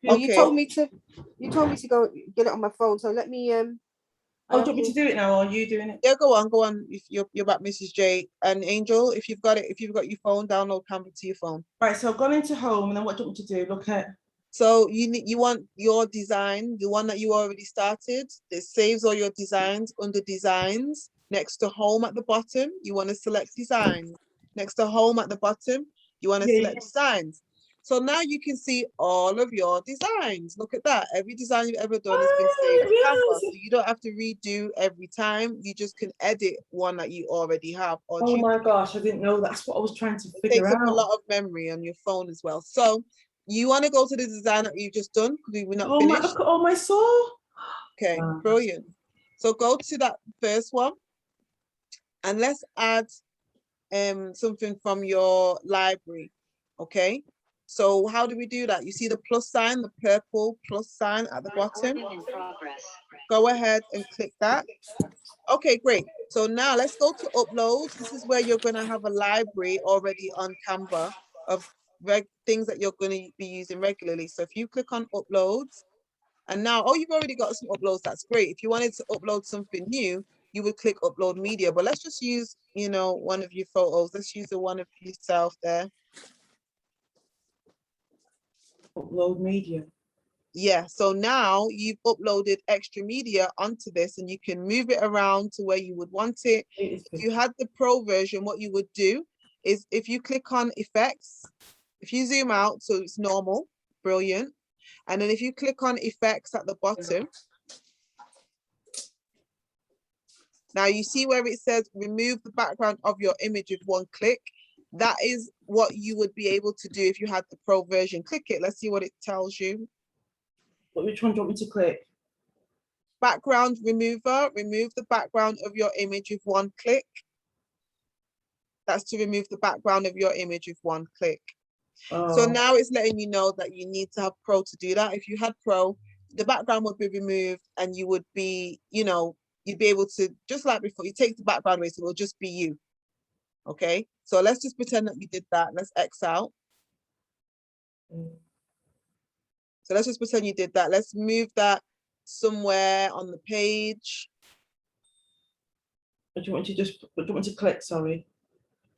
Well, Okay. you told me to go get it on my phone. So let me, Oh, do you want me to do it now, or are you doing it? Yeah, go on. If you're back, Mrs. J. And Angel, if you've got your phone, download Canva to your phone. Right, so I've gone into home, and then what do you want me to do? Look at. So you want your design, the one that you already started. It saves all your designs under designs. Next to home at the bottom, you want to select designs. Next to home at the bottom, you want to select designs. So now you can see all of your designs. Look at that. Every design you've ever done has been saved to Canva. So you don't have to redo every time. You just can edit one that you already have. Or Oh my gosh, I didn't know. That's what I was trying to figure out. It takes up a lot of memory on your phone as well. So you want to go to the design that you've just done because we're not finished. Look at all my saw. Okay, brilliant. So go to that first one and let's add something from your library. Okay, so how do we do that? You see the plus sign, the purple plus sign at the bottom. Go ahead and click that. Okay, great. So now let's go to uploads. This is where you're going to have a library already on Canva of things that you're going to be using regularly. So if you click on uploads, and now, oh, you've already got some uploads. That's great. If you wanted to upload something new, you would click upload media. But let's just use, one of your photos. Let's use the one of yourself there. Upload media. Yeah, so now you've uploaded extra media onto this and you can move it around to where you would want it. If you had the pro version, what you would do is if you click on effects, if you zoom out, so it's normal, brilliant. And then if you click on effects at the bottom, now you see where it says remove the background of your image with one click. That is what you would be able to do if you had the pro version. Click it, let's see what it tells you. But which one do you want me to click? Background remover, remove the background of your image with one click. That's to remove the background of your image with one click. So now it's letting you know that you need to have pro to do that. If you had pro, the background would be removed and you would be, you'd be able to, just like before, you take the background away, so it will just be you. Okay, so let's just pretend that you did that. Let's X out. So let's just pretend you did that. Let's move that somewhere on the page. What do you want to click? Sorry.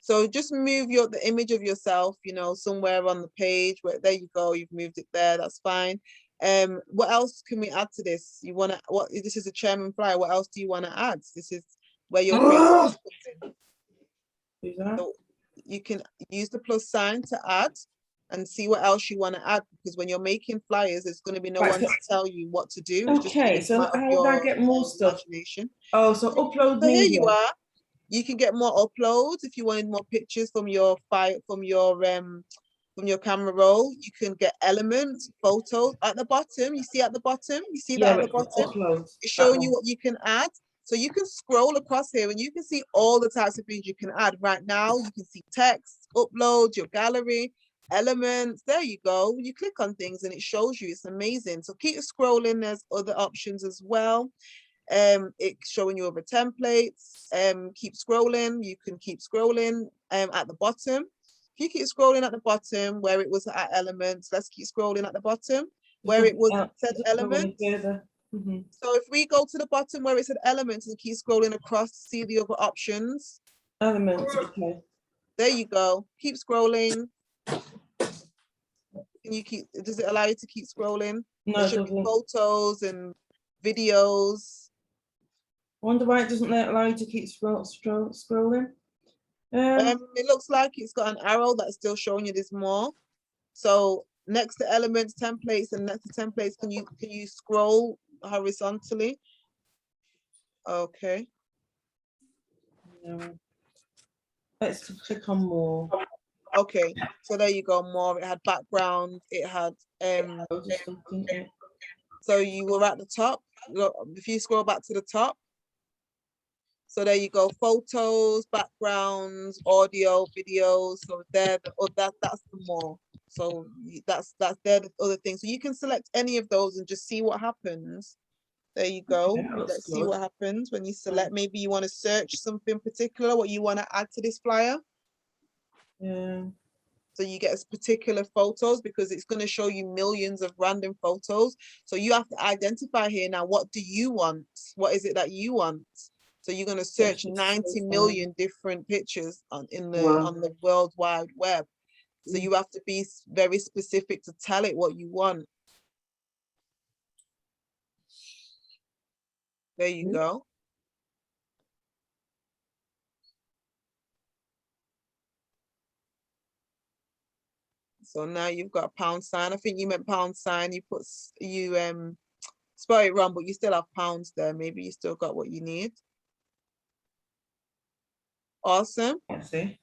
So just move the image of yourself, somewhere on the page. There you go. You've moved it there. That's fine. What else can we add to this? This is a chairman flyer. What else do you want to add? This is where your creativity comes in. So you can use the plus sign to add, and see what else you want to add, because when you're making flyers, there's going to be no Right, one so- to tell you what to do. It's just Okay, gonna so come out of how would I your get more stuff? imagination. Oh, so upload So here media. you are. You can get more uploads if you wanted more pictures from your file, from your camera roll. You can get elements, photos at the bottom. You see at the bottom. You see Yeah, that at the but bottom. upload. It's showing you what you can add. So you can scroll across here and you can see all the types of things you can add. Right now, you can see text, upload, your gallery, elements. There you go. You click on things and it shows you. It's amazing. So keep scrolling. There's other options as well. It's showing you over templates. Keep scrolling. You can keep scrolling at the bottom. If you keep scrolling at the bottom where it was at elements, let's keep scrolling at the bottom where it was said elements. So if we go to the bottom where it said elements and keep scrolling across to see the other options. Elements, okay. There you go. Keep scrolling. Can you keep, does it allow you to keep scrolling? No, There it should be doesn't. photos and videos. I wonder why it doesn't allow you to keep scrolling. It looks like it's got an arrow that's still showing you there's more. So next to elements, templates, and next to templates, can you scroll horizontally? Okay. No. Let's click on more. Okay, so there you go, more. It had background, it had so you were at the top. Look, if you scroll back to the top. So there you go, photos, backgrounds, audio, videos. So there, that's the more. So that's there the other thing. So you can select any of those and just see what happens. There you go. Let's see what happens when you select. Maybe you want to search something particular, what you want to add to this flyer. Yeah. So you get particular photos because it's going to show you millions of random photos. So you have to identify here now, what do you want? What is it that you want? So you're going to search 90 million different pictures on the World Wide Web. So you have to be very specific to tell it what you want. There you go. So now you've got a pound sign. I think you meant pound sign. You spell it wrong, but you still have pounds there. Maybe you still got what you need. Awesome. I see.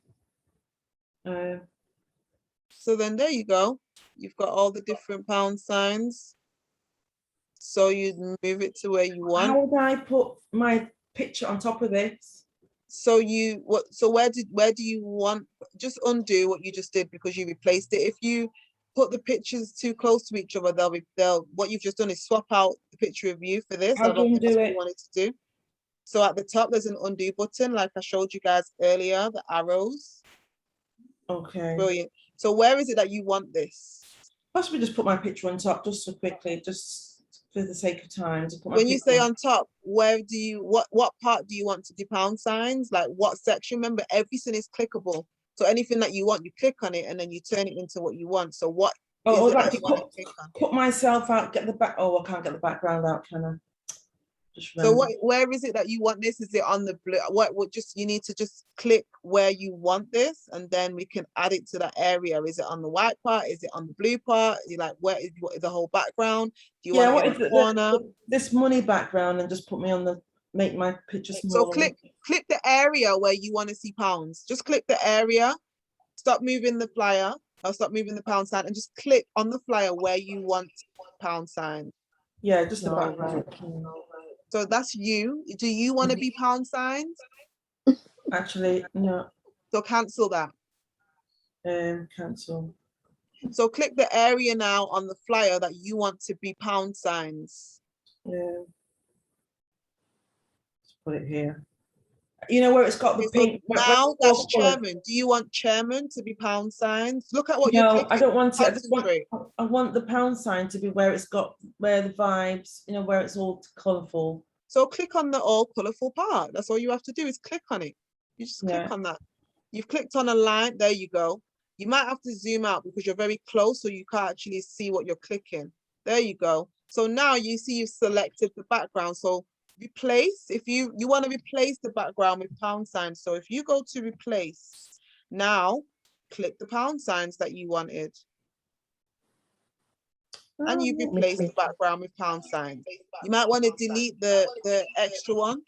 So then there you go. You've got all the different pound signs. So you move it to where you want. How would I put my picture on top of this? So where do you want, just undo what you just did because you replaced it. If you put the pictures too close to each other, what you've just done is swap out the picture of you for this. How do you undo what it? you wanted to do. So at the top, there's an undo button, like I showed you guys earlier, the arrows. Okay. Brilliant. So where is it that you want this? Possibly just put my picture on top just so quickly, just for the sake of time. To put my When you say on top, where do you, what part do you want to do pound signs? Like what section? Remember, everything is clickable. So anything that you want, you click on it and then you turn it into what you want. So what is it that you want to click on? Put myself out, get the back. Oh, I can't get the background out, can I? So where is it that you want this? Is it on the blue? What just, you need to just click where you want this and then we can add it to that area. Is it on the white part? Is it on the blue part? Is it like, what is the whole background? Do you want it in the corner? This money background and just put me on make my picture smaller. So click the area where you want to see pounds. Just click the area. Stop moving the flyer or stop moving the pound sign and just click on the flyer where you want pound sign. Yeah, just the background. So that's you. Do you want to be pound signs? Actually, no. So cancel that. Cancel. So click the area now on the flyer that you want to be pound signs. Yeah. Let's put it here. You know where it's got the pink. So now that's chairman. Do you want chairman to be pound signs? Look at what you're clicking. No, I don't want it. I want the pound sign to be where it's got, where the vibes, you know, where it's all colourful. So click on the all colourful part. That's all you have to do is click on it. You just click on that. You've clicked on a line. There you go. You might have to zoom out because you're very close so you can't actually see what you're clicking. There you go. So now you see you've selected the background. So replace, if you want to replace the background with pound signs. So if you go to replace, now click the pound signs that you wanted. and you've replaced the background with pound signs. You might want to delete the extra one.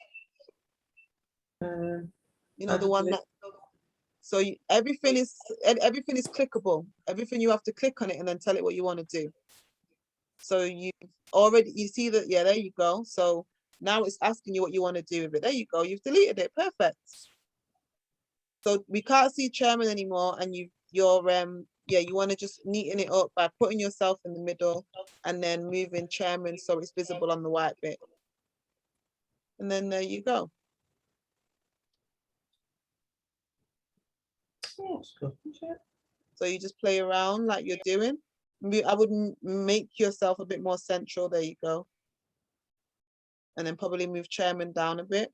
You know, the one that, so everything is clickable. Everything you have to click on it and then tell it what you want to do. So you see that, yeah, there you go. So now it's asking you what you want to do with it. There you go. You've deleted it. Perfect. So we can't see chairman anymore, and you want to just neaten it up by putting yourself in the middle and then moving chairman so it's visible on the white bit. And then there you go. Oh, that's good. So you just play around like you're doing. I would make yourself a bit more central. There you go. And then probably move chairman down a bit.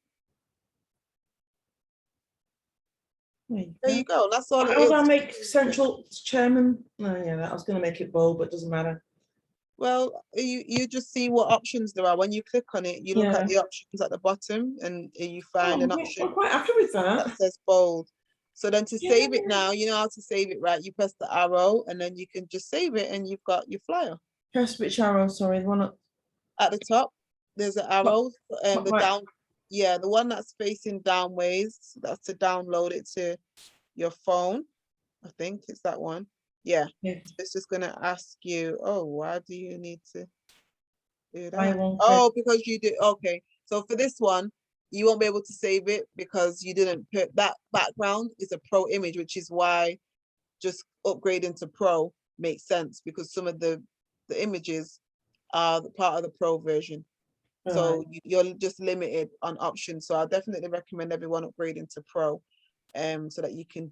There you go. That's all it How is. do I make central chairman? No, yeah, I was going to make it bold, but it doesn't matter. Well, you just see what options there are. When you click on it, you look at the options at the bottom and you find an option. I'm quite happy with that says bold. So then to save it now, you know how to save it, right? You press the arrow and then you can just save it and you've got your flyer. Press which arrow? Sorry, the one at the top. There's an arrow and the right. down. Yeah, the one that's facing downways. That's to download it to your phone. I think it's that one. Yeah. It's just gonna ask you, oh, why do you need to do that? Oh, because you did. Okay. So for this one, you won't be able to save it because you didn't put that background is a pro image, which is why just upgrading to pro makes sense, because some of the images are the part of the pro version. So you're just limited on options. So I definitely recommend everyone upgrading to pro, so that you can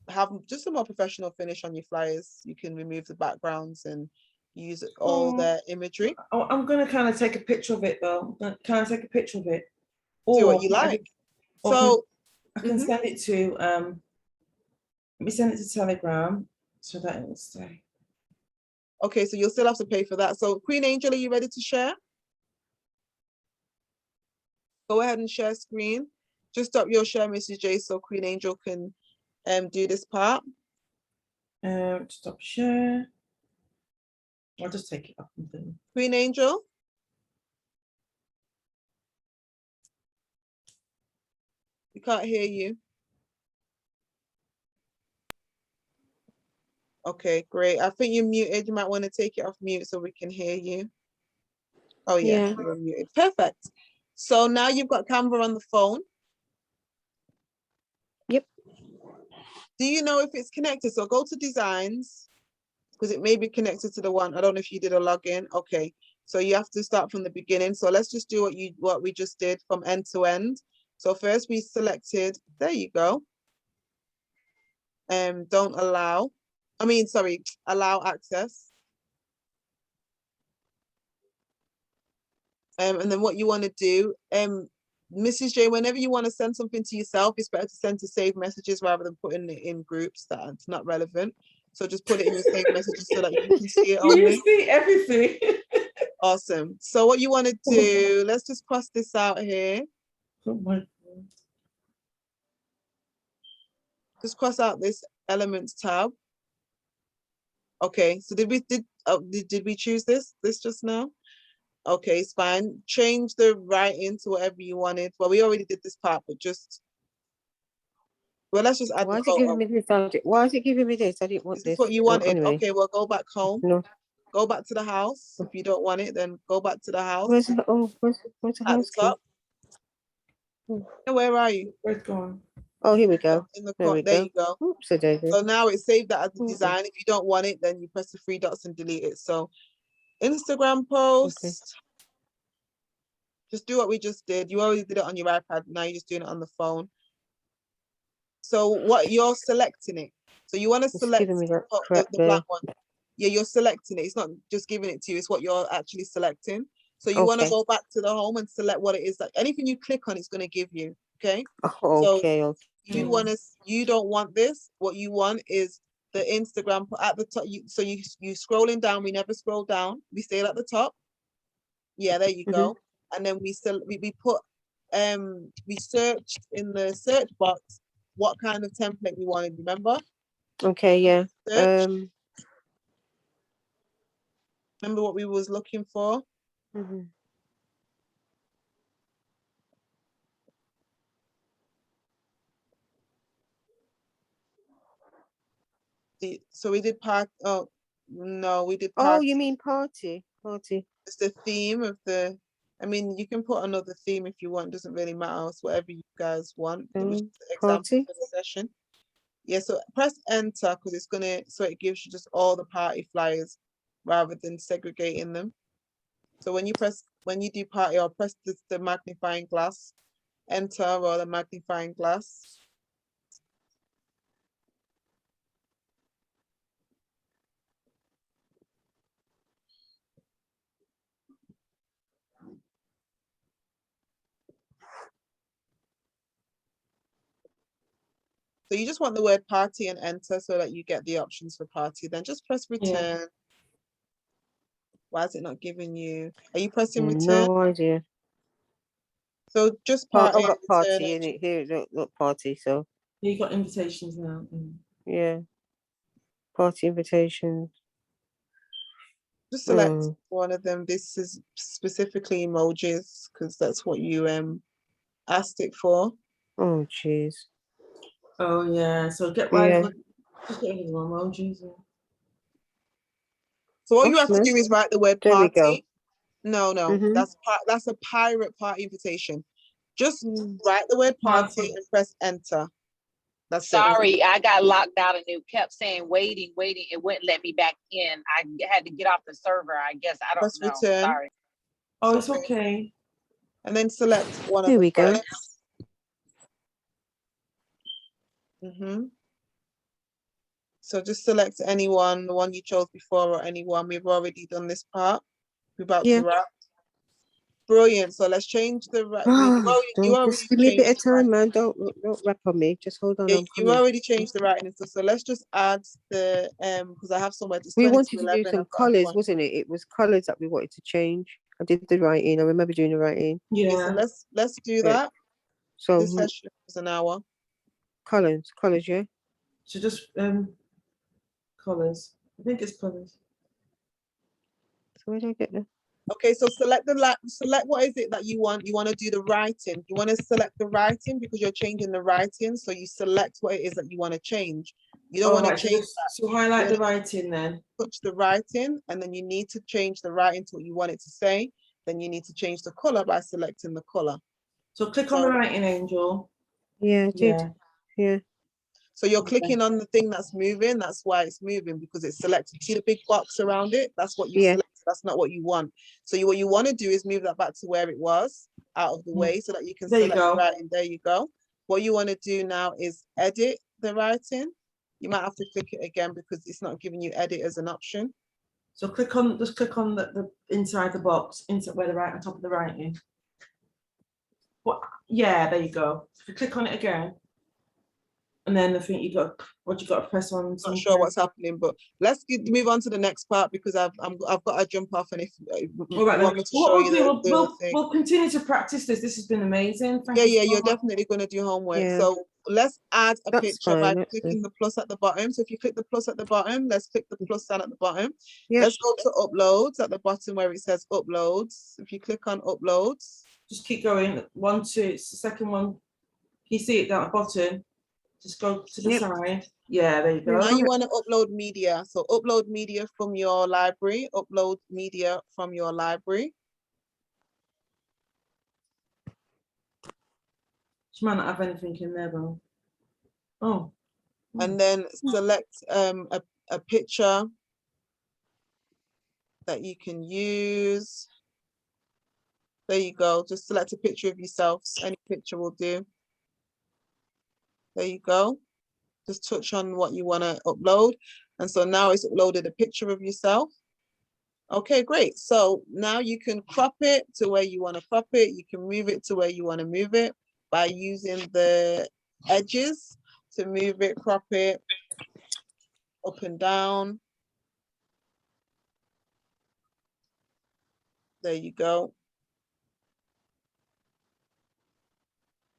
have just a more professional finish on your flyers. You can remove the backgrounds and use all their imagery. I'm going to kind of take a picture of it though. Can I take a picture of it? Do what you like. So I can send it to let me send it to Telegram so that it will stay. Okay, so you'll still have to pay for that. So Queen Angel, are you ready to share? Go ahead and share screen. Just stop your share, Mrs. J, so Queen Angel can do this part. Stop share. I'll just take it off. Queen Angel. We can't hear you. Okay, great. I think you're muted. You might want to take it off mute so we can hear you. Oh yeah, you're muted. Perfect. So now you've got Canva on the phone. Yep. Do you know if it's connected? So go to designs, because it may be connected to the one. I don't know if you did a login. Okay. So you have to start from the beginning. So let's just do what we just did from end to end. So first we selected, there you go. Don't allow. Allow access. And then what you want to do, Mrs. J, whenever you want to send something to yourself, it's better to send to saved messages rather than putting it in groups that's not relevant. So just put it in your saved messages so that you can see it only. You see everything. Awesome. So what you want to do, let's just cross this out here. Oh my God. Just cross out this elements tab. Okay, so did we choose this just now? Okay, it's fine. Change the writing to whatever you wanted. Well, we already did this part, but let's just add the photo. Why is it giving me this? I didn't want this. This is what you wanted. Anyway. Okay, well, go back home. No. Go back to the house. If you don't want it, then go back to the house. Where's the house key? Where are you? Where's it going? Oh, here we go. There you go. Oops, so now it's saved that as a design. If you don't want it, then you press the three dots and delete it. So Instagram post. Okay. Just do what we just did. You already did it on your iPad. Now you're just doing it on the phone. So what you're selecting it. So you want to select the black one. Yeah, you're selecting it. It's not just giving it to you. It's what you're actually selecting. So you want to go back to the home and select what it is. Like anything you click on, it's going to give you. Okay. Okay. You don't want this. What you want is the Instagram at the top. You scrolling down. We never scroll down. We stay at the top. Yeah, there you go. And then we put we searched in the search box what kind of template we wanted. Remember? Okay. Yeah. Search. Remember what we was looking for? Mhm. So we did part. Oh no, we did Oh, part. you mean party? Party. It's the theme of the. I mean, you can put another theme if you want. Doesn't really matter. It's whatever you guys want. It was just an example Party. for the session. Yeah. So press enter because it's gonna. So it gives you just all the party flyers rather than segregating them. So when you do party, or press the magnifying glass, enter or the magnifying glass. So you just want the word party and enter so that you get the options for party. Then just press return. Yeah. Why is it not giving you? Are you pressing return? No idea. So just party. I've got party in it here. Look, party. So you got invitations now. yeah, party invitations. Just select one of them. This is specifically emojis because that's what you asked it for. Oh jeez. Oh yeah. So get rid of just get rid of the emojis. So all you have to do is write the word there party. We go. No, that's a pirate party invitation. Just write the word party and press enter. That's Sorry, it. I got locked out and it kept saying waiting. It wouldn't let me back in. I had to get off the server. I guess I don't know. Return. Sorry. Oh, it's okay. And then select one of There the we go. So just select anyone, the one you chose before or anyone. We've already done this part. We're about to wrap. Brilliant. So let's change the Just give me a bit of time, man. Don't rap on me. Just hold on. You already changed the writing and stuff. So let's just add the because I have somewhere to. We wanted to do some colours, wasn't it? It was colours that we wanted to change. I did the writing. I remember doing the writing. Yeah. So let's do that. So this session was an hour. Colours, yeah. So just colours. I think it's colours. So where do I get them? Okay, so select what is it that you want. You want to do the writing. You want to select the writing because you're changing the writing. So you select what it is that you want to change. You don't want to change that. So highlight the writing then. Touch the writing, and then you need to change the writing to what you want it to say. Then you need to change the color by selecting the color. So click on the writing, Angel. Yeah, I did. Yeah. So you're clicking on the thing that's moving. That's why it's moving, because it's selected. See the big box around it? That's what you select. That's not what you want. So what you want to do is move that back to where it was, out of the way, so that you can select the writing. There you go. What you want to do now is edit the writing. You might have to click it again because it's not giving you edit as an option. So just click on the inside the box, inside where the right on top of the writing. Yeah, there you go. If you click on it again. And then I think you got to press on. I'm not sure what's happening, but let's move on to the next part because I've got to jump off. And if you want me to show you we'll continue to practice this. This has been amazing. Thank you so you're definitely going to do homework. So let's add a picture by clicking the plus at the bottom. So if you click the plus at the bottom, let's click the plus sign at the bottom. Let's go to uploads at the bottom where it says uploads. If you click on uploads, just keep going. 1, 2. It's the second one. You see it down at the bottom. Just go to the side. Yeah, there you go. Now you want to upload media. So upload media from your library. Upload media from your library. She might not have anything in there though. Oh. And then select a picture that you can use. There you go. Just select a picture of yourself. Any picture will do. There you go. Just touch on what you want to upload. And so now it's uploaded a picture of yourself. Okay, great. So now you can crop it to where you want to crop it. You can move it to where you want to move it by using the edges to move it, crop it up and down. There you go.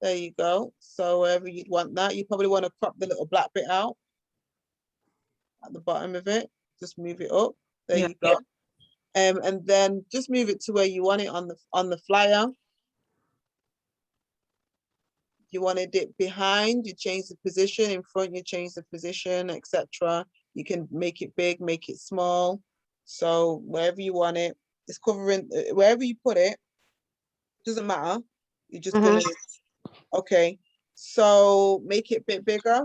There you go. So wherever you'd want that, you probably want to crop the little black bit out at the bottom of it. Just move it up. There you go. And then just move it to where you want it on the flyer. You wanted it behind, you change the position. In front, you change the position, etc. You can make it big, make it small. So wherever you want it, it's covering wherever you put it. Doesn't matter. You're just gonna. Okay. So make it a bit bigger.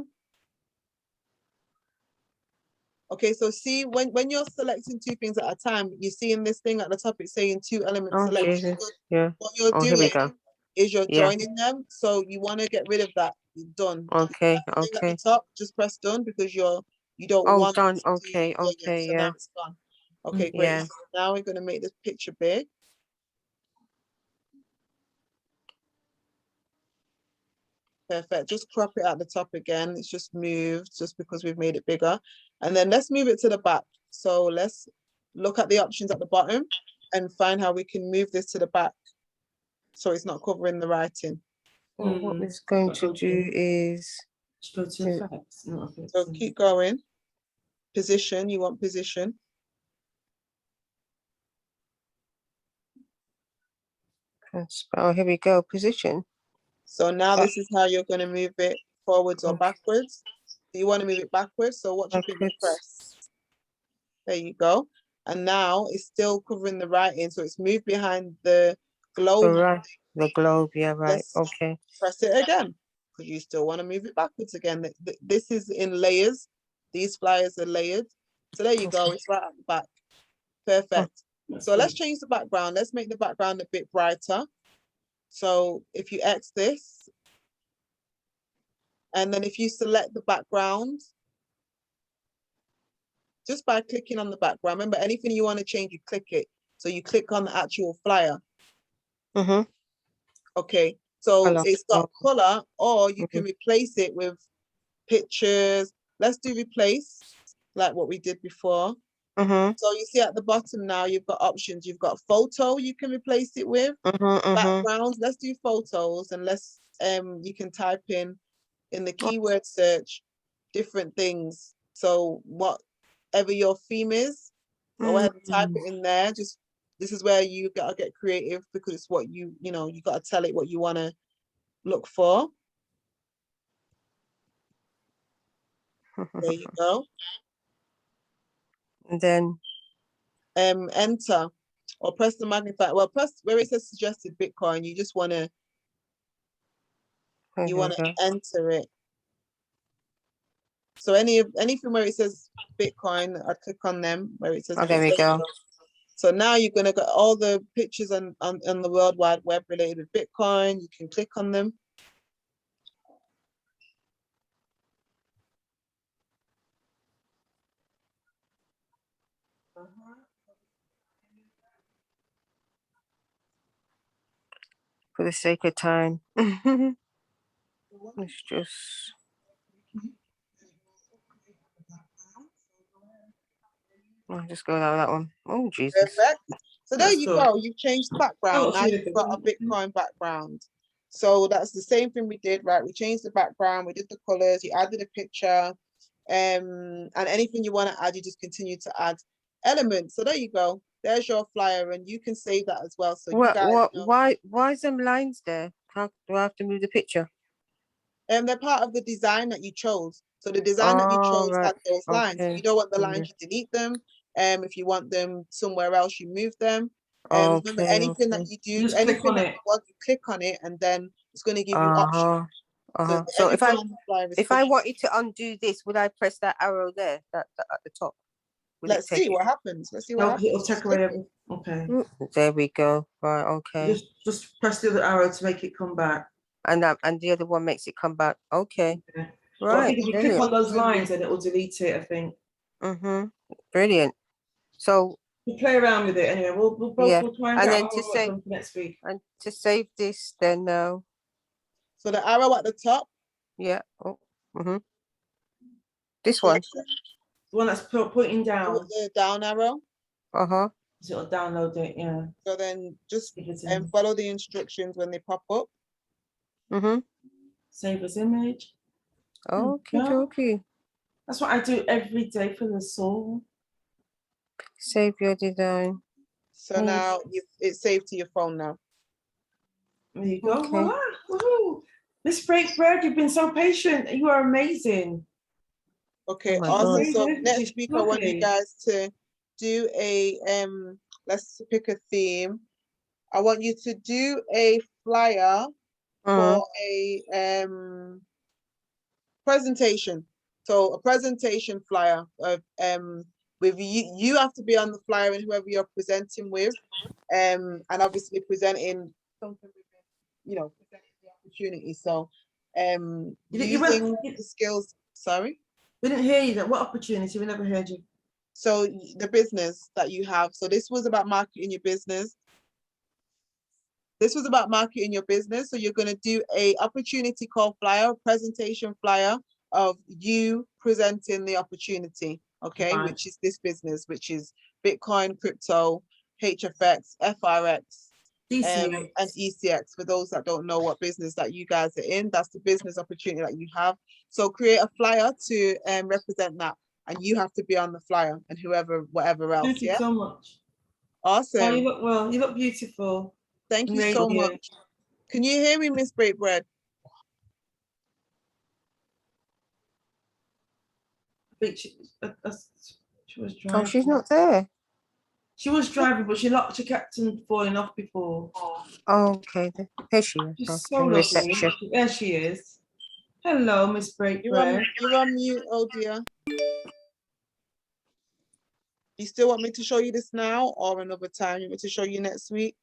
Okay, so see when you're selecting two things at a time, you see in this thing at the top, it's saying 2 elements selected. Jesus. Yeah. What you're Oh, here we doing go. is you're Yeah. joining them. So you want to get rid of that. Done. Okay. That thing Okay. at the top, just press done because you don't Oh, want done. it to- Okay. Okay. So Yeah. now it's gone. Okay, great. Yeah. So now we're gonna make this picture big. Perfect. Just crop it at the top again. It's just moved just because we've made it bigger. And then let's move it to the back. So let's look at the options at the bottom and find how we can move this to the back so it's not covering the writing. So what it's going to do is Just go to effects. No, So keep going. Position, you want position. oh, here we go. Position. So now this is how you're going to move it forwards or Okay. backwards. Do you want to move it backwards? So what do you think you Backwards. press? There you go. And now it's still covering the writing. So it's moved behind the globe. All right. The globe. Yeah. Right. Let's Okay. press it again because you still want to move it backwards again. This is in layers. These flyers are layered. So there you go. It's right at the back. Perfect. So let's change the background. Let's make the background a bit brighter. So if you X this, and then if you select the background, just by clicking on the background, remember anything you want to change, you click it. So you click on the actual flyer. Okay, so Color. it's got color, or you can replace it with pictures. Let's do replace, like what we did before. So you see at the bottom now, you've got options. You've got photo you can replace it with. Backgrounds, let's do photos, and let's you can type in the keyword search different things. So whatever your theme is, go ahead and type it in there. Just this is where you gotta get creative because it's what you gotta tell it what you want to look for. There you go. And then Enter or press the magnifier. Well, press where it says suggested Bitcoin. You just want to enter it. So anything where it says Bitcoin, I click on them where it says. Oh, there we go. So now you're gonna get all the pictures on the World Wide Web related with Bitcoin. You can click on them. For the sake of time. Let's just. I'll just go down that one. Oh, Jesus. Perfect. So there you go. You've changed the background. Now you've got a Bitcoin background. So that's the same thing we did, right? We changed the background. We did the colors. You added a picture. And anything you want to add, you just continue to add elements. So there you go. There's your flyer, and you can save that as well. So you guys know. Why is them lines there? How do I have to move the picture? They're part of the design that you chose. So the design that you chose had those lines. If you don't want the lines, you delete them. If you want them somewhere else, you move them. Remember anything that you do, anything that you want, you click on it, and then it's going to give you options. So if I wanted to undo this, would I press that arrow there, that at the top? Let's see what happens. Let's see what happens. It'll take away everything. Okay. There we go. Right. Okay. Just press the other arrow to make it come back. And the other one makes it come back. Okay. Right. Well, I think if you click on those lines, then it will delete it, I think. Brilliant. So we'll play around with it anyway. We'll try and then to save next week. And to save this, then now. So the arrow at the top. Yeah. This one. The one that's pointing down. The down arrow. So it'll download it. Yeah. So then just follow the instructions when they pop up. Save as image. Okay. That's what I do every day for the soul. Save your design. So now it's saved to your phone now. There you go. Okay. Voila. Woohoo. Miss Breakbread, you've been so patient. You are amazing. Okay, Oh my awesome. God. So Amazing. next She's week I want you lovely. guys to do a let's pick a theme. I want you to do a flyer for a presentation. So a presentation flyer of with you have to be on the flyer and whoever you're presenting with, and obviously presenting something, you know, presenting the opportunity. So using the skills. Sorry, We didn't hear you. That what opportunity? We never heard you. so the business that you have. So this was about marketing your business. This was about marketing your business. So you're going to do a opportunity call flyer, presentation flyer of you presenting the opportunity, okay, Right. which is this business, which is Bitcoin, crypto, HFX, FRX, DCX. and ECX. For those that don't know what business that you guys are in, that's the business opportunity that you have. So create a flyer to represent that, and you have to be on the flyer, and whatever else. Thank you so much. Awesome. Oh, you look well. You look beautiful. Thank you so much. Can you hear me, Miss Breakbread? I think she was Oh, driving. she's not there. She was driving, but she kept on falling off before. Oh, okay. Here she is. She's Okay. so lovely. Reception. There she is. Hello, Miss Breakbread. You're on mute, oh dear. You still want me to show you this now or another time? You want me to show you next week?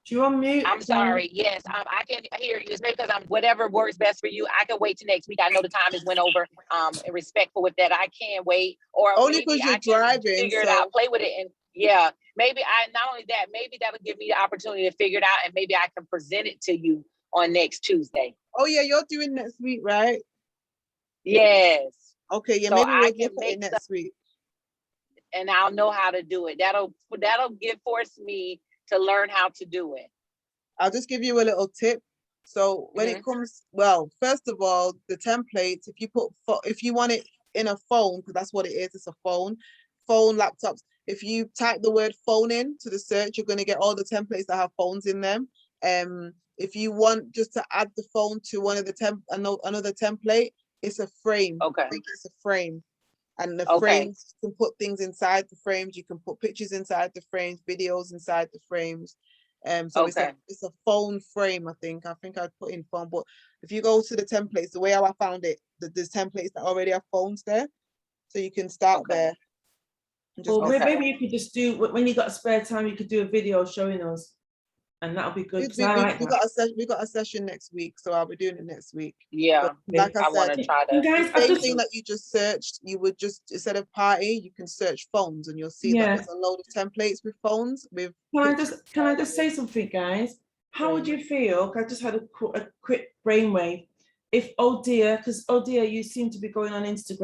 You on mute? I'm sorry. Yes, I can hear you. It's because I'm whatever works best for you. I can wait till next week. I know the time is went over. And respectful with that. I can't wait. Or only maybe because you're I can driving, figure it out, play with it, and yeah, maybe not only that, maybe that'll give me the opportunity to figure it out, and maybe I can present it to you on next Tuesday. Oh yeah, you're doing next week, right? Yes. Okay, yeah, So maybe we'll I look can at it next week. And I'll know how to do it. That'll force me to learn how to do it. I'll just give you a little tip. So when it comes, well, first of all, the templates, if you want it in a phone, because that's what it is, it's a phone, laptops. If you type the word phone in to the search, you're going to get all the templates that have phones in them. If you want just to add the phone to one of the another template, it's a frame. Okay. I think it's a frame. And the Okay. frames, you can put things inside the frames, you can put pictures inside the frames, videos inside the frames. So Okay. it's a phone frame, I think I'd put in phone, but if you go to the templates, the way how I found it, there's templates that already have phones there, so you can start there. And just Well, maybe you could just do, when you got spare time, you could do a video showing us, and that'll be good. we got a session next week, so I'll be doing it next week. Yeah, like I want said, to try to. Guys, the same thing that you just searched, you would just, instead of party, you can search phones, and you'll see that there's a load of templates with phones. With can I just say something, guys? How would you feel? I just had a quick brainwave. If, oh dear, because oh dear, you seem to be going on Instagram.